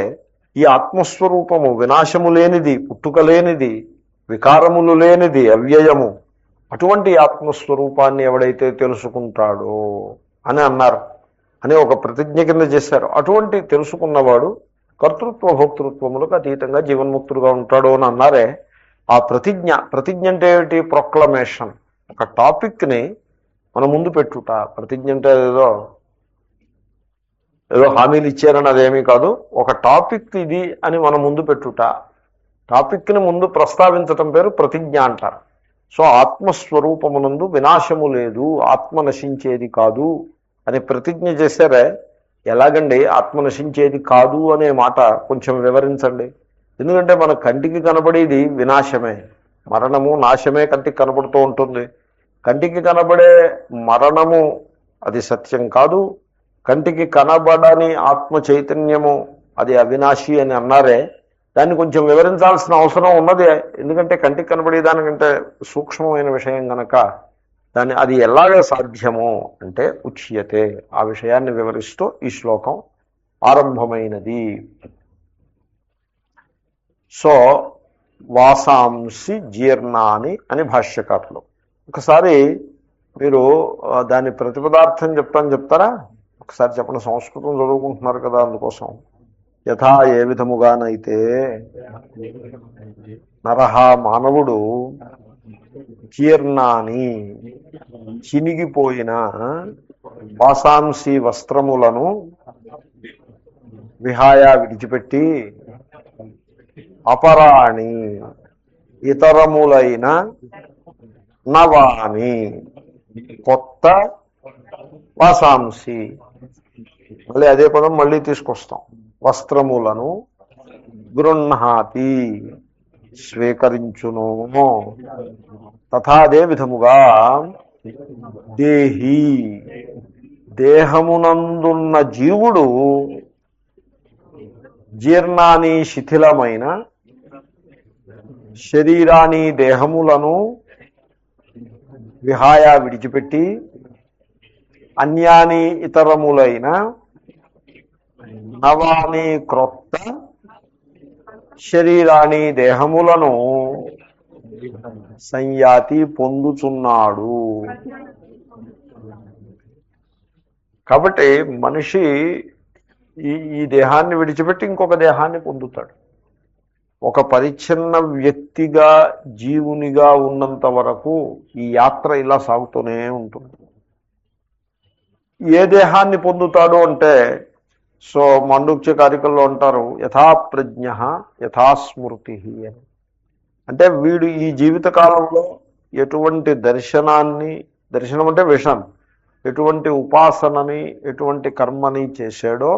ఈ ఆత్మస్వరూపము వినాశము లేనిది, పుట్టుక లేనిది, వికారములు లేనిది, అవ్యయము, అటువంటి ఆత్మస్వరూపాన్ని ఎవడైతే తెలుసుకుంటాడో అని అన్నారు, అని ఒక ప్రతిజ్ఞ కింద చేశారు. అటువంటి తెలుసుకున్నవాడు కర్తృత్వ భోక్తృత్వములకు అతీతంగా జీవన్ముక్తుడుగా ఉంటాడు అని అన్నారే. ఆ ప్రతిజ్ఞ అంటే ఏమిటి? ప్రొక్లమేషన్. ఒక టాపిక్ని మన ముందు పెట్టుట. ప్రతిజ్ఞ అంటే ఏదో హామీలు ఇచ్చారని అదేమీ కాదు. ఒక టాపిక్ ఇది అని మన ముందు పెట్టుట, టాపిక్ని ముందు ప్రస్తావించటం పేరు ప్రతిజ్ఞ అంటారు. సో ఆత్మస్వరూపమునందు వినాశము లేదు, ఆత్మ నశించేది కాదు అని ప్రతిజ్ఞ చేశారే. ఎలాగండి ఆత్మ నశించేది కాదు అనే మాట కొంచెం వివరించండి. ఎందుకంటే మన కంటికి కనబడేది వినాశమే, మరణము, నాశమే కంటికి కనబడుతూ ఉంటుంది. కంటికి కనబడే మరణము అది సత్యం కాదు. కంటికి కనబడని ఆత్మ చైతన్యము అది అవినాశి అని అన్నారే. దాన్ని కొంచెం వివరించాల్సిన అవసరం ఉన్నది. ఎందుకంటే కంటికి కనబడేదానికంటే సూక్ష్మమైన విషయం కనుక అది ఎలాగ సాధ్యమో అంటే ఉచ్యతే. ఆ విషయాన్ని వివరిస్తూ ఈ శ్లోకం ఆరంభమైనది. సో వాసాంసి జీర్ణాని అని భాష్యకారులు. ఒకసారి మీరు దాని ప్రతిపదార్థం చెప్తారా? ఒకసారి చెప్పండి. సంస్కృతం చదువుకుంటున్నారు కదా, అందుకోసం యథా ఏ విధముగానైతే నరహ మానవుడు జీర్ణాని చినిగిపోయిన వాసాంసి వస్త్రములను విహాయ విడిచిపెట్టి అపరాణి ఇతరములైన నవాని కొత్త వాసాంసి, మళ్ళీ అదే పదం మళ్ళీ తీసుకొస్తాం, వస్త్రములను గృహ్ణాతి స్వీకరించును, తథా అదే విధముగా దేహి దేహమునందున్న జీవుడు జీర్ణాని శిథిలమైన శరీరాన్ని దేహములను విహాయ విడిచిపెట్టి అన్యాని ఇతరములైన నవాని క్రొత్త శరీరాన్ని దేహములను సంయాతి పొందుచున్నాడు. కాబట్టి మనిషి ఈ దేహాన్ని విడిచిపెట్టి ఇంకొక దేహాన్ని పొందుతాడు. ఒక పరిచ్ఛిన్న వ్యక్తిగా జీవునిగా ఉన్నంత వరకు ఈ యాత్ర ఇలా సాగుతూనే ఉంటుంది. ఏ దేహాన్ని పొందుతాడు అంటే, సో మాండూక్య కారికల్లో అంటారు యథాప్రజ్ఞ యథాస్మృతి అని. అంటే వీడు ఈ జీవిత కాలంలో ఎటువంటి దర్శనాన్ని, దర్శనం అంటే విషన్, ఎటువంటి ఉపాసనని ఎటువంటి కర్మని చేశాడో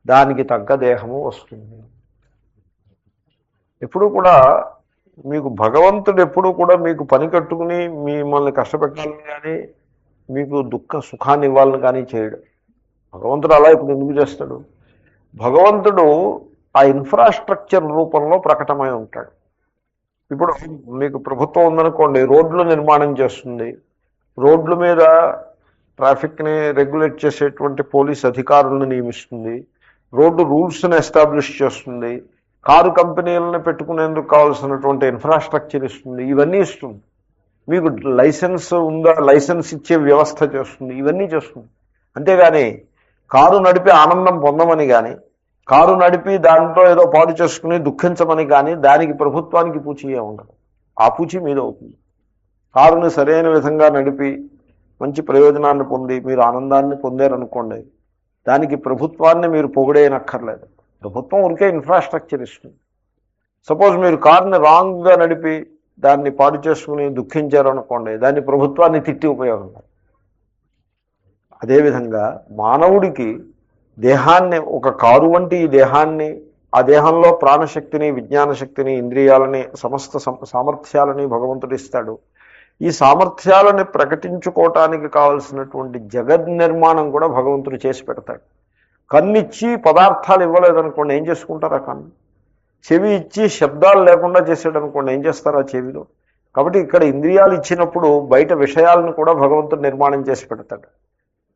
దానికి తగ్గ దేహము వస్తుంది. ఎప్పుడు కూడా మీకు భగవంతుడు ఎప్పుడు కూడా మీకు పని కట్టుకుని మిమ్మల్ని కష్టపెట్టాలని కానీ మీకు సుఖాన్ని ఇవ్వాలని కానీ చేయడు. భగవంతుడు అలా ఇప్పుడు ఎందుకు చేస్తాడు? భగవంతుడు ఆ ఇన్ఫ్రాస్ట్రక్చర్ రూపంలో ప్రకటమై ఉంటాడు. ఇప్పుడు మీకు ప్రభుత్వం ఉందనుకోండి, రోడ్లు నిర్మాణం చేస్తుంది, రోడ్ల మీద ట్రాఫిక్ని రెగ్యులేట్ చేసేటువంటి పోలీస్ అధికారులను నియమిస్తుంది, రోడ్డు రూల్స్ని ఎస్టాబ్లిష్ చేస్తుంది, కారు కంపెనీలను పెట్టుకునేందుకు కావాల్సినటువంటి ఇన్ఫ్రాస్ట్రక్చర్ ఇస్తుంది, ఇవన్నీ ఇస్తుంది. మీకు లైసెన్స్ ఉందా, లైసెన్స్ ఇచ్చే వ్యవస్థ చేస్తుంది, ఇవన్నీ చేస్తుంది. అంతేగాని కారు నడిపి ఆనందం పొందమని కానీ, కారు నడిపి దాంట్లో ఏదో పాడు చేసుకుని దుఃఖించమని కానీ దానికి ప్రభుత్వానికి పూచీయే ఉండదు. ఆ పూచి మీద అవుతుంది. కారుని సరైన విధంగా నడిపి మంచి ప్రయోజనాన్ని పొంది మీరు ఆనందాన్ని పొందారనుకోండి, దానికి ప్రభుత్వాన్ని మీరు పొగిడేయనక్కర్లేదు. ప్రభుత్వం ఉరికే ఇన్ఫ్రాస్ట్రక్చర్ ఇస్తుంది. సపోజ్ మీరు కారుని రాంగ్గా నడిపి దాన్ని పాడు చేసుకుని దుఃఖించారనుకోండి, దాన్ని ప్రభుత్వాన్ని తిట్టి ఉపయోగం. అదేవిధంగా మానవుడికి దేహాన్ని, ఒక కారు వంటి ఈ దేహాన్ని, ఆ దేహంలో ప్రాణశక్తిని, విజ్ఞాన శక్తిని, ఇంద్రియాలని, సమస్త సామర్థ్యాలని భగవంతుడు ఇస్తాడు. ఈ సామర్థ్యాలని ప్రకటించుకోవటానికి కావలసినటువంటి జగద్ నిర్మాణం కూడా భగవంతుడు చేసి పెడతాడు. కన్నిచ్చి పదార్థాలు ఇవ్వలేదనుకోండి, ఏం చేసుకుంటారు ఆ కన్ను? చెవి ఇచ్చి శబ్దాలు లేకుండా చేసాడు అనుకోండి, ఏం చేస్తారు ఆ చెవిలో? కాబట్టి ఇక్కడ ఇంద్రియాలు ఇచ్చినప్పుడు బయట విషయాలను కూడా భగవంతుడు నిర్మాణం చేసి పెడతాడు.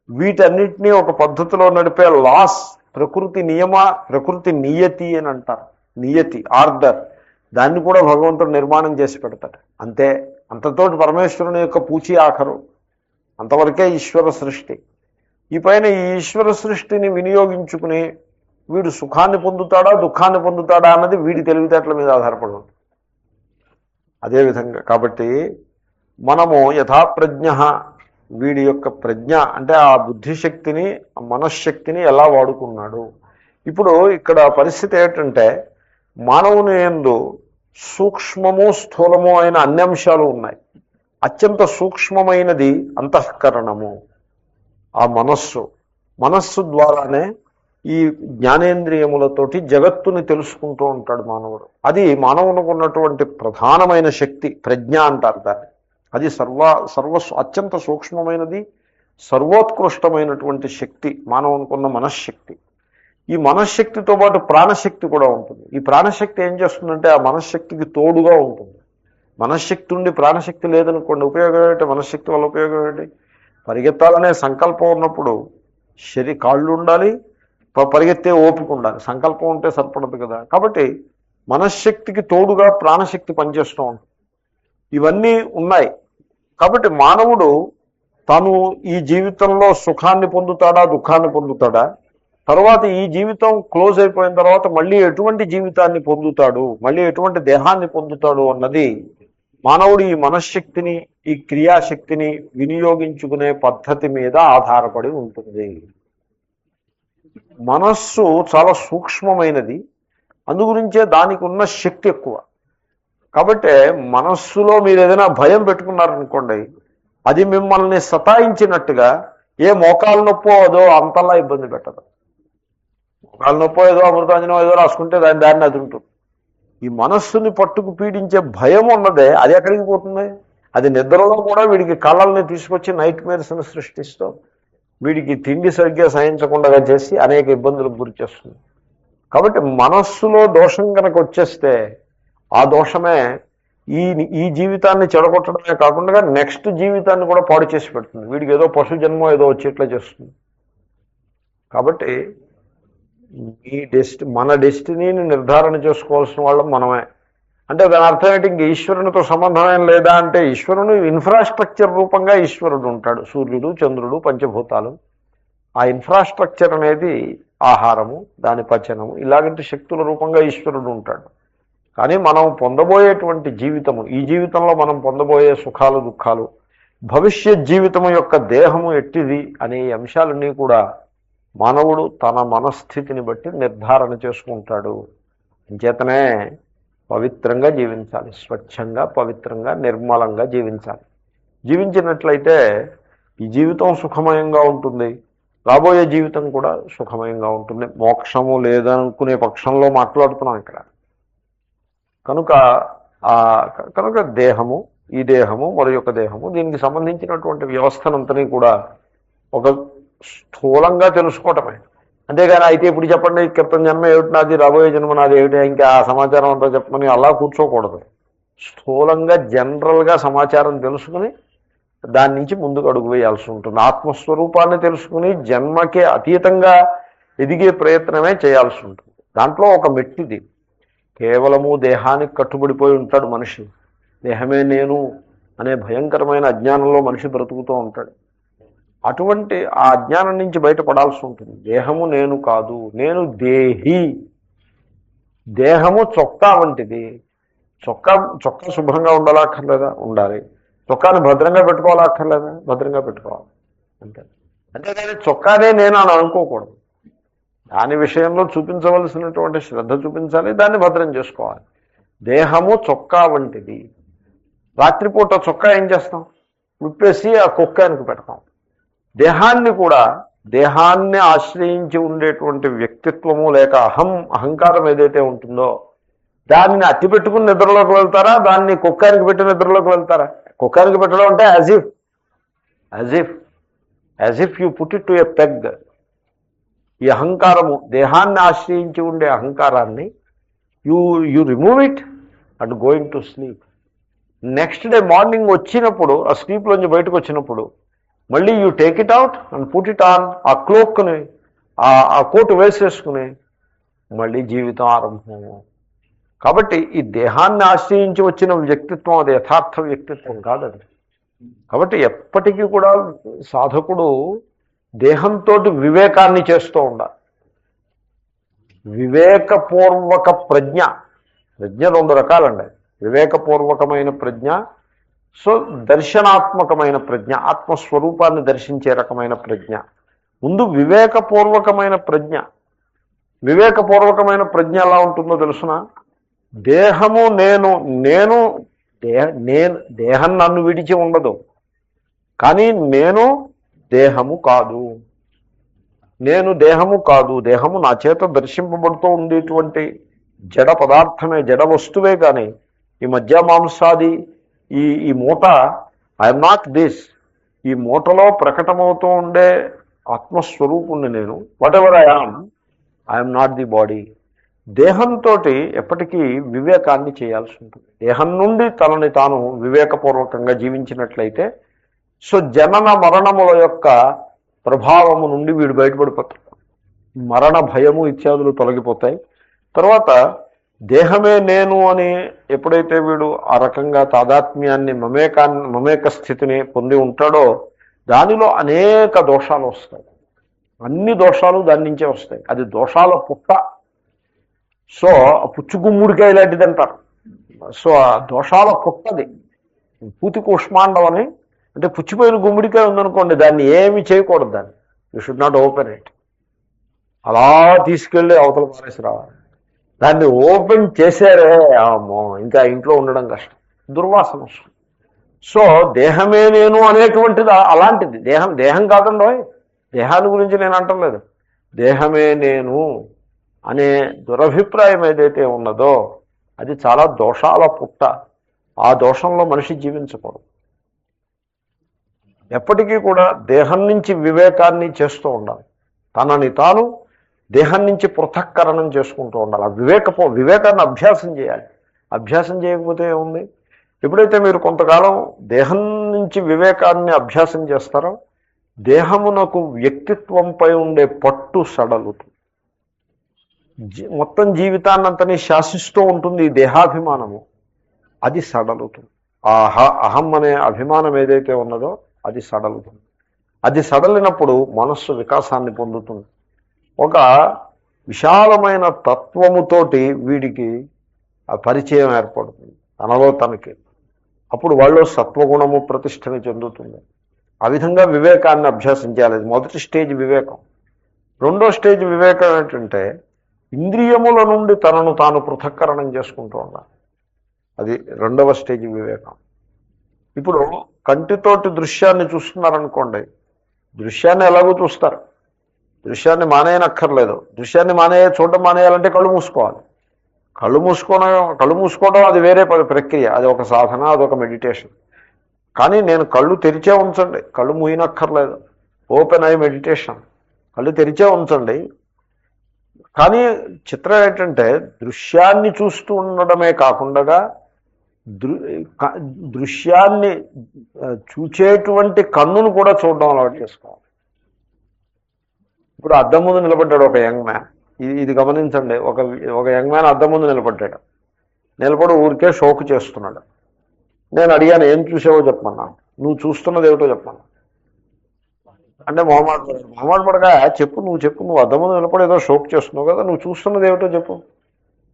వీటన్నిటినీ ఒక పద్ధతిలో నడిపే లాస్, ప్రకృతి నియమ, ప్రకృతి నియతి అని అంటారు. నియతి, ఆర్డర్, దాన్ని కూడా భగవంతుడు నిర్మాణం చేసి పెడతాడు. అంతే, అంతతోటి పరమేశ్వరుని యొక్క పూచి ఆఖరు. అంతవరకే ఈశ్వర సృష్టి. ఈ పైన ఈ ఈశ్వర సృష్టిని వినియోగించుకుని వీడు సుఖాన్ని పొందుతాడా దుఃఖాన్ని పొందుతాడా అన్నది వీడి తెలివితేటల మీద ఆధారపడి ఉంటుంది. అదేవిధంగా కాబట్టి మనము యథాప్రజ్ఞ, వీడి యొక్క ప్రజ్ఞ అంటే ఆ బుద్ధిశక్తిని, ఆ మనశ్శక్తిని ఎలా వాడుకున్నాడు. ఇప్పుడు ఇక్కడ పరిస్థితి ఏంటంటే, మానవుని యందు సూక్ష్మము స్థూలము అయిన అన్ని అంశాలు ఉన్నాయి. అత్యంత సూక్ష్మమైనది అంతఃకరణము, ఆ మనస్సు ద్వారానే ఈ జ్ఞానేంద్రియములతోటి జగత్తుని తెలుసుకుంటూ ఉంటాడు మానవుడు. అది మానవునికి ఉన్నటువంటి ప్రధానమైన శక్తి, ప్రజ్ఞ అంటారు దాన్ని. అది అత్యంత సూక్ష్మమైనది, సర్వోత్కృష్టమైనటువంటి శక్తి మానవునికున్న మనశ్శక్తి. ఈ మనశ్శక్తితో పాటు ప్రాణశక్తి కూడా ఉంటుంది. ఈ ప్రాణశక్తి ఏం చేస్తుందంటే ఆ మనశ్శక్తికి తోడుగా ఉంటుంది. మనశ్శక్తి ఉండి ప్రాణశక్తి లేదనుకోండి, ఉపయోగం ఏంటి? మనశ్శక్తి వల్ల ఉపయోగం ఏంటి? పరిగెత్తాలనే సంకల్పం ఉన్నప్పుడు కాళ్ళు ఉండాలి, పరిగెత్తే ఓపిక ఉండాలి. సంకల్పం ఉంటే సరిపడదు కదా. కాబట్టి మనశ్శక్తికి తోడుగా ప్రాణశక్తి పనిచేస్తూ ఉంటుంది. ఇవన్నీ ఉన్నాయి. కాబట్టి మానవుడు తాను ఈ జీవితంలో సుఖాన్ని పొందుతాడా దుఃఖాన్ని పొందుతాడా, తర్వాత ఈ జీవితం క్లోజ్ అయిపోయిన తర్వాత మళ్ళీ ఎటువంటి జీవితాన్ని పొందుతాడు, మళ్ళీ ఎటువంటి దేహాన్ని పొందుతాడు అన్నది మానవుడు ఈ మనశ్శక్తిని, ఈ క్రియాశక్తిని వినియోగించుకునే పద్ధతి మీద ఆధారపడి ఉంటుంది. మనస్సు చాలా సూక్ష్మమైనది, అందుగురించే దానికి ఉన్న శక్తి ఎక్కువ. కాబట్టి మనస్సులో మీరు ఏదైనా భయం పెట్టుకున్నారనుకోండి, అది మిమ్మల్ని సతాయించినట్టుగా ఏ మోకాలు నొప్పో అదో అంతలా ఇబ్బంది పెట్టదు. మోకాలు నొప్పో ఏదో అమృతాంజనం ఏదో రాసుకుంటే దాన్ని అది ఉంటుంది. ఈ మనస్సుని పట్టుకు పీడించే భయం ఉన్నదే అది ఎక్కడికి పోతుంది? అది నిద్రలో కూడా వీడికి కళల్ని తీసుకొచ్చి నైట్ మేర్స్ని సృష్టిస్తూ వీడికి తిండి సరిగ్గా సహించకుండా చేసి అనేక ఇబ్బందులకు గురి చేస్తుంది. కాబట్టి మనస్సులో దోషం కనుక వచ్చేస్తే ఆ దోషమే ఈ జీవితాన్ని చెడగొట్టడమే కాకుండా నెక్స్ట్ జీవితాన్ని కూడా పాడు చేసి పెడుతుంది. వీడికి ఏదో పశు జన్మ ఏదో వచ్చేట్లా చేస్తుంది. కాబట్టి మన డెస్టినీని నిర్ధారణ చేసుకోవాల్సిన వాళ్ళం మనమే. అంటే దాని అర్థం ఏంటి? ఇంక ఈశ్వరునితో సంబంధం ఏం లేదా అంటే, ఈశ్వరుని ఇన్ఫ్రాస్ట్రక్చర్ రూపంగా ఈశ్వరుడు ఉంటాడు. సూర్యుడు, చంద్రుడు, పంచభూతాలు. ఆ ఇన్ఫ్రాస్ట్రక్చర్ అనేది ఆహారము, దాని పచనము, ఇలాంటి శక్తుల రూపంగా ఈశ్వరుడు ఉంటాడు. కానీ మనం పొందబోయేటువంటి జీవితము, ఈ జీవితంలో మనం పొందబోయే సుఖాలు, దుఃఖాలు, భవిష్యత్ జీవితము యొక్క దేహము ఎట్టిది అనే అంశాలన్నీ కూడా మానవుడు తన మనస్థితిని బట్టి నిర్ధారణ చేసుకుంటాడు. అంచేతనే పవిత్రంగా జీవించాలి, స్వచ్ఛంగా, పవిత్రంగా, నిర్మలంగా జీవించాలి. జీవించినట్లయితే ఈ జీవితం సుఖమయంగా ఉంటుంది, రాబోయే జీవితం కూడా సుఖమయంగా ఉంటుంది. మోక్షము లేదనుకునే పక్షంలో మాట్లాడుతున్నాం ఇక్కడ. కనుక దేహము, ఈ దేహము, మరొక దేహము, దీనికి సంబంధించినటువంటి వ్యవస్థనంతని కూడా ఒక స్థూలంగా తెలుసుకోవటమే. అంతేగాని అయితే ఇప్పుడు చెప్పండి, క్రితం జన్మ ఏమిటి నాది, రాబోయే జన్మ నాది ఏమిటి, ఇంకా ఆ సమాచారం అంతా చెప్పమని అలా కూర్చోకూడదు. స్థూలంగా జనరల్గా సమాచారం తెలుసుకుని దాని నుంచి ముందుకు అడుగు వేయాల్సి ఉంటుంది. ఆత్మస్వరూపాన్ని తెలుసుకుని జన్మకి అతీతంగా ఎదిగే ప్రయత్నమే చేయాల్సి ఉంటుంది. దాంట్లో ఒక మెట్టిది. కేవలము దేహానికి కట్టుబడిపోయి ఉంటాడు మనిషి. దేహమే నేను అనే భయంకరమైన అజ్ఞానంలో మనిషి బ్రతుకుతూ ఉంటాడు. అటువంటి ఆ అజ్ఞానం నుంచి బయటపడాల్సి ఉంటుంది. దేహము నేను కాదు, నేను దేహి. దేహము చొక్కా వంటిది. చొక్కా శుభ్రంగా ఉండాలక్కర్లేదా? ఉండాలి. చొక్కాని భద్రంగా పెట్టుకోవాలక్కర్లేదా? భద్రంగా పెట్టుకోవాలి. అంతేకాని చొక్కానే నేను అని అనుకోకూడదు. దాని విషయంలో చూపించవలసినటువంటి శ్రద్ధ చూపించాలి, దాన్ని భద్రం చేసుకోవాలి. దేహము చొక్కా వంటిది. రాత్రిపూట చొక్కా ఏం చేస్తాం? విప్పేసి ఆ కుక్కానికి పెడతాం. దేహాన్ని కూడా, దేహాన్ని ఆశ్రయించి ఉండేటువంటి వ్యక్తిత్వము లేక అహంకారం ఏదైతే ఉంటుందో దాన్ని అట్టి పెట్టుకుని నిద్రలోకి వెళ్తారా, దాన్ని కుక్కానికి పెట్టి నిద్రలోకి వెళ్తారా? కుక్కానికి పెట్టడం అంటే as if you put it to a peg. ఈ అహంకారము, దేహాన్ని ఆశ్రయించి ఉండే అహంకారాన్ని you remove it and going to sleep. Next day morning వచ్చినప్పుడు, ఆ స్లీప్లోంచి బయటకు వచ్చినప్పుడు మళ్ళీ you take it out and put it on. ఆ క్లోక్ని, ఆ కోటు వేసేసుకుని మళ్ళీ జీవితం ఆరంభము. కాబట్టి ఈ దేహాన్ని ఆశ్రయించి వచ్చిన వ్యక్తిత్వం అది యథార్థ వ్యక్తిత్వం కాదది. కాబట్టి ఎప్పటికీ కూడా సాధకుడు దేహంతో వివేకాన్ని చేస్తూ ఉండాలి. వివేకపూర్వక ప్రజ్ఞ రెండు రకాలండి. వివేకపూర్వకమైన ప్రజ్ఞ, సో దర్శనాత్మకమైన ప్రజ్ఞ, ఆత్మస్వరూపాన్ని దర్శించే రకమైన ప్రజ్ఞ. ముందు వివేకపూర్వకమైన ప్రజ్ఞ. వివేకపూర్వకమైన ప్రజ్ఞ ఎలా ఉంటుందో తెలుసునా? దేహము నేను దేహం నన్ను విడిచి ఉండదు, కానీ నేను దేహము కాదు. నేను దేహము కాదు, దేహము నా చేత దర్శింపబడుతూ ఉండేటువంటి జడ పదార్థమే, జడ వస్తువే. కానీ ఈ మధ్య మాంసాది ఈ మూట, ఐఎమ్ నాట్ దిస్. ఈ మూటలో ప్రకటమవుతూ ఉండే ఆత్మస్వరూపుణ్ణి నేను. What ever I'm not the body. దేహంతో ఎప్పటికీ వివేకాన్ని చేయాల్సి ఉంటుంది. దేహం నుండి తనని తాను వివేకపూర్వకంగా జీవించినట్లయితే సో జనన మరణముల యొక్క ప్రభావము నుండి వీడు బయటపడిపోతాడు. మరణ భయము ఇత్యాదులు తొలగిపోతాయి. తర్వాత దేహమే నేను అని ఎప్పుడైతే వీడు ఆ రకంగా తాదాత్మ్యాన్ని, మమేక స్థితిని పొంది ఉంటాడో దానిలో అనేక దోషాలు వస్తాయి. అన్ని దోషాలు దాని నుంచే వస్తాయి. అది దోషాల పుట్ట. సో పుచ్చు గుమ్ముడికాయ లాంటిది అంటారు. సో ఆ దోషాల పుట్టది. పూతి కూష్మాండం అని, అంటే పుచ్చిపోయిన గుమ్మిడికాయ ఉందనుకోండి, దాన్ని ఏమి చేయకూడదు. దాన్ని you should not open it. అలా తీసుకెళ్ళి అవతల పారేసి రావాలి. దాన్ని ఓపెన్ చేశారే అమ్మో, ఇంకా ఇంట్లో ఉండడం కష్టం, దుర్వాసన వస్తుంది. సో దేహమే నేను అనేటువంటిది అలాంటిది. దేహం దేహం కాదండి. దేహాన్ని గురించి నేను అంటలేదు. దేహమే నేను అనే దురభిప్రాయం ఏదైతే ఉన్నదో అది చాలా దోషాల పుట్ట. ఆ దోషంలో మనిషి జీవించకూడదు. ఎప్పటికీ కూడా దేహం నుంచి వివేకాన్ని చేస్తూ ఉండాలి. తనని తాను దేహం నుంచి పృథక్కరణం చేసుకుంటూ ఉండాలి. ఆ వివేకాన్ని అభ్యాసం చేయాలి. అభ్యాసం చేయకపోతే ఏముంది? ఎప్పుడైతే మీరు కొంతకాలం దేహం నుంచి వివేకాన్ని అభ్యాసం చేస్తారో దేహమునకు వ్యక్తిత్వంపై ఉండే పట్టు సడలుతుంది. మొత్తం జీవితాన్నంతని శాసిస్తూ ఉంటుంది ఈ దేహాభిమానము. అది సడలుతుంది. ఆ అహం అనే అభిమానం ఏదైతే ఉన్నదో అది సడలుతుంది. అది సడలినప్పుడు మనస్సు వికాసాన్ని పొందుతుంది. ఒక విశాలమైన తత్వముతోటి వీడికి ఆ పరిచయం ఏర్పడుతుంది తనలో తనకి. అప్పుడు వాళ్ళు సత్వగుణము ప్రతిష్టని చెందుతుంది. ఆ విధంగా వివేకాన్ని అభ్యాసం చేయాలి. మొదటి స్టేజ్ వివేకం. రెండో స్టేజ్ వివేకం ఏంటంటే ఇంద్రియముల నుండి తనను తాను పృథక్కరణం చేసుకుంటూ ఉండాలి. అది రెండవ స్టేజ్ వివేకం. ఇప్పుడు కంటితోటి దృశ్యాన్ని చూస్తున్నారనుకోండి, దృశ్యాన్ని ఎలాగో చూస్తారు. దృశ్యాన్ని మానేయనక్కర్లేదు. దృశ్యాన్ని చూడడం మానేయాలంటే కళ్ళు మూసుకోవాలి. కళ్ళు మూసుకోవడం అది వేరే ప్రక్రియ. అది ఒక సాధన, అదొక మెడిటేషన్. కానీ నేను కళ్ళు తెరిచే ఉంచండి, కళ్ళు మూయనక్కర్లేదు. Open I meditation. కళ్ళు తెరిచే ఉంచండి. కానీ చిత్రం ఏంటంటే దృశ్యాన్ని చూస్తూ ఉండడమే కాకుండా దృశ్యాన్ని చూచేటువంటి కన్నును కూడా చూడడం అలవాటు చేసుకోవాలి. ఇప్పుడు అద్దం ముందు నిలబడ్డాడు ఒక యంగ్ మ్యాన్. ఇది గమనించండి. ఒక యంగ్ మ్యాన్ అద్దం ముందు నిలబడ్డాడు. నిలబడి ఊరికే షోకు చేస్తున్నాడు. నేను అడిగాను, ఏం చూసావో చెప్పమన్నా. నువ్వు చూస్తున్నది ఏమిటో చెప్పమన్నా. అంటే మొహమాట పడగా చెప్పు, నువ్వు అద్దం ముందు నిలబడి ఏదో షోక్ చేస్తున్నావు కదా, నువ్వు చూస్తున్నది ఏమిటో చెప్పు.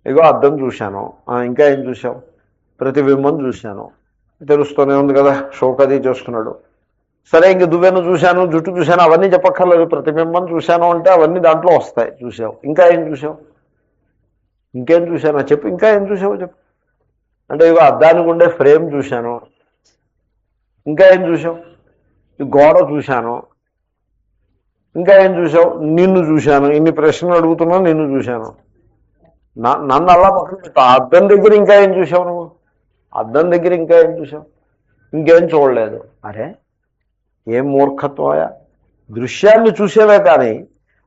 ఇగో అద్దం చూశాను. ఇంకా ఏం చూసావు? ప్రతిబింబం చూశాను. తెలుస్తూనే ఉంది కదా, షోక్ అది చేస్తున్నాడు. సరే, ఇంక దువ్వెను చూశాను, జుట్టు చూశాను, అవన్నీ చెప్పక్కర్లేదు. ప్రతిబింబం చూశాను అంటే అవన్నీ దాంట్లో వస్తాయి. చూసావు. ఇంకా ఏం చూసావు? ఇంకేం చూశాను చెప్పు. ఇంకా ఏం చూసావు చెప్పు. అంటే ఇగో అద్దానికి ఉండే ఫ్రేమ్ చూశాను. ఇంకా ఏం చూసావు? ఈ గోడ చూశాను. ఇంకా ఏం చూసావు? నిన్ను చూశాను. ఇన్ని ప్రశ్నలు అడుగుతున్నా, నిన్ను చూశాను. నన్ను అలా పక్కన పెట్టు. అద్దం దగ్గర ఇంకా ఏం చూసావు నువ్వు? అద్దం దగ్గర ఇంకా ఏం చూసావు? ఇంకేం చూడలేదు. అరే, ఏం మూర్ఖత్వమా! దృశ్యాన్ని చూసేవే కానీ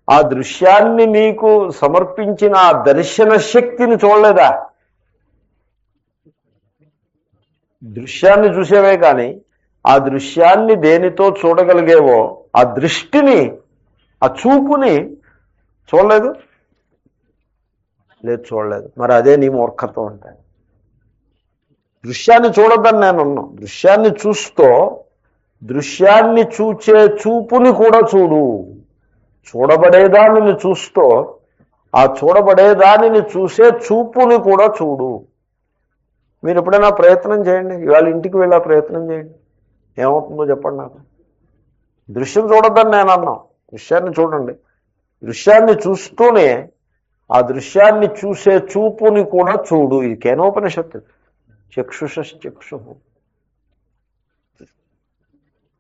ఆ దృశ్యాన్ని నీకు సమర్పించిన ఆ దర్శన శక్తిని చూడలేదా? దృశ్యాన్ని చూసేవే కానీ ఆ దృశ్యాన్ని దేనితో చూడగలిగేవో ఆ దృష్టిని, ఆ చూపుని చూడలేదు. లేదు, చూడలేదు. మరి అదే నీ మూర్ఖత్వం అంటే. దృశ్యాన్ని చూడొద్దని నేను అన్నాను. దృశ్యాన్ని చూస్తూ దృశ్యాన్ని చూచే చూపుని కూడా చూడు. చూడబడేదానిని చూస్తూ ఆ చూడబడేదానిని చూసే చూపుని కూడా చూడు. మీరు ఎప్పుడైనా ప్రయత్నం చేయండి. ఇవాళ ఇంటికి వెళ్ళి ఆ ప్రయత్నం చేయండి. ఏమవుతుందో చెప్పండి నాకు. దృశ్యం చూడొద్దని నేను అన్నాను. దృశ్యాన్ని చూడండి. దృశ్యాన్ని చూస్తూనే ఆ దృశ్యాన్ని చూసే చూపుని కూడా చూడు. ఇది కేనోపనిషత్తు. చక్షుషక్షు.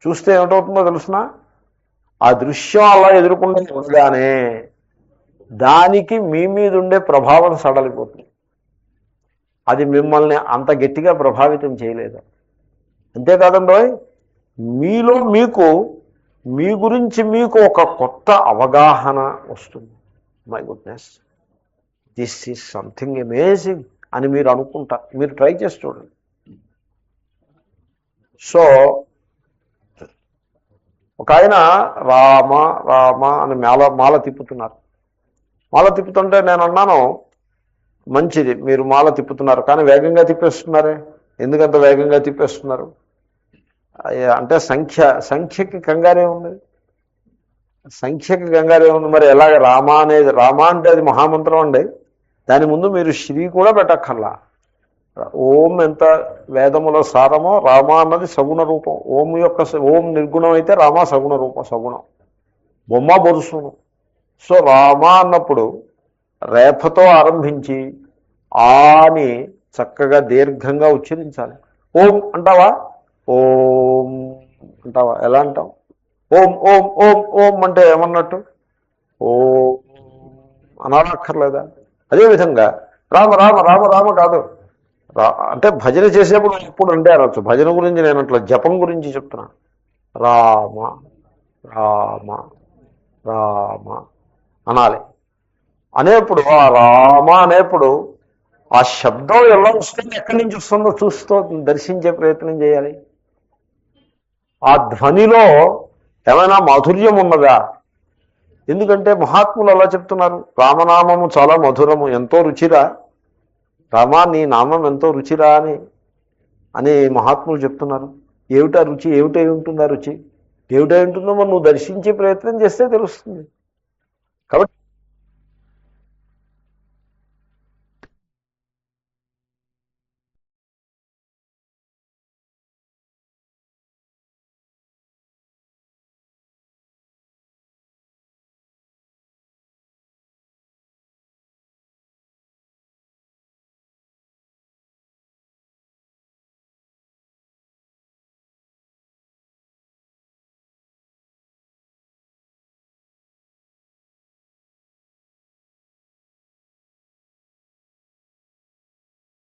చూస్తే ఏమిటవుతుందో తెలుసునా? ఆ దృశ్యం అలా ఎదుర్కొంటే ఉండగానే దానికి మీ మీద ఉండే ప్రభావం సడలిపోతుంది. అది మిమ్మల్ని అంత గట్టిగా ప్రభావితం చేయలేదు. అంతేకాదండి, మీలో మీకు మీ గురించి మీకు ఒక కొత్త అవగాహన వస్తుంది. My goodness, this is something amazing అని మీరు అనుకుంటారు. మీరు ట్రై చేసి చూడండి. సో ఒక ఆయన రామ రామ అని మాల తిప్పుతున్నారు. మాల తిప్పుతుంటే నేను అన్నాను, మంచిది, మీరు మాల తిప్పుతున్నారు, కానీ వేగంగా తిప్పేస్తున్నారే, ఎందుకంత వేగంగా తిప్పేస్తున్నారు అంటే సంఖ్యకి కంగారే ఉంది. సంఖ్యకి గంగారే ఉంది. మరి ఎలాగ రామ అనేది, రామ అంటే అది మహామంత్రం అండి. దాని ముందు మీరు శ్రీ కూడా పెట్టక్కర్లా. ఓం ఎంత వేదముల సారమో రామ అన్నది సగుణ రూపం. ఓం యొక్క ఓం నిర్గుణం అయితే రామ సగుణ రూపం, సగుణం, బొమ్మ బొరుసును. సో రామ అన్నప్పుడు రేఫతో ఆరంభించి ఆని చక్కగా దీర్ఘంగా ఉచ్చరించాలి. ఓం అంటావా? ఓం అంటావా? ఎలా అంటాం? ఓం ఓం ఓం ఓం అంటే ఏమన్నట్టు? ఓం అనాలక్కర్లేదా? అదేవిధంగా రామ రామ రామ రామ కాదు, అంటే భజన చేసేప్పుడు ఇప్పుడు అంటే అనొచ్చు. భజన గురించి నేను అట్లా జపం గురించి చెప్తున్నా. రామ రామ రామ అనాలి. అనేప్పుడు ఆ రామ అనేప్పుడు ఆ శబ్దం ఎలా వస్తుంది, ఎక్కడి నుంచి వస్తుందో చూస్తూ దర్శించే ప్రయత్నం చేయాలి. ఆ ధ్వనిలో ఏమైనా మాధుర్యం ఉన్నదా? ఎందుకంటే మహాత్ములు అలా చెప్తున్నారు, రామనామము చాలా మధురము, ఎంతో రుచిరా రామా, నీ నామం ఎంతో రుచిరా అని మహాత్ములు చెప్తున్నారు. ఏమిటా రుచి? ఏమిటై ఉంటుందా రుచి? ఏమిటై ఉంటుందో మరి నువ్వు దర్శించే ప్రయత్నం చేస్తే తెలుస్తుంది. కాబట్టి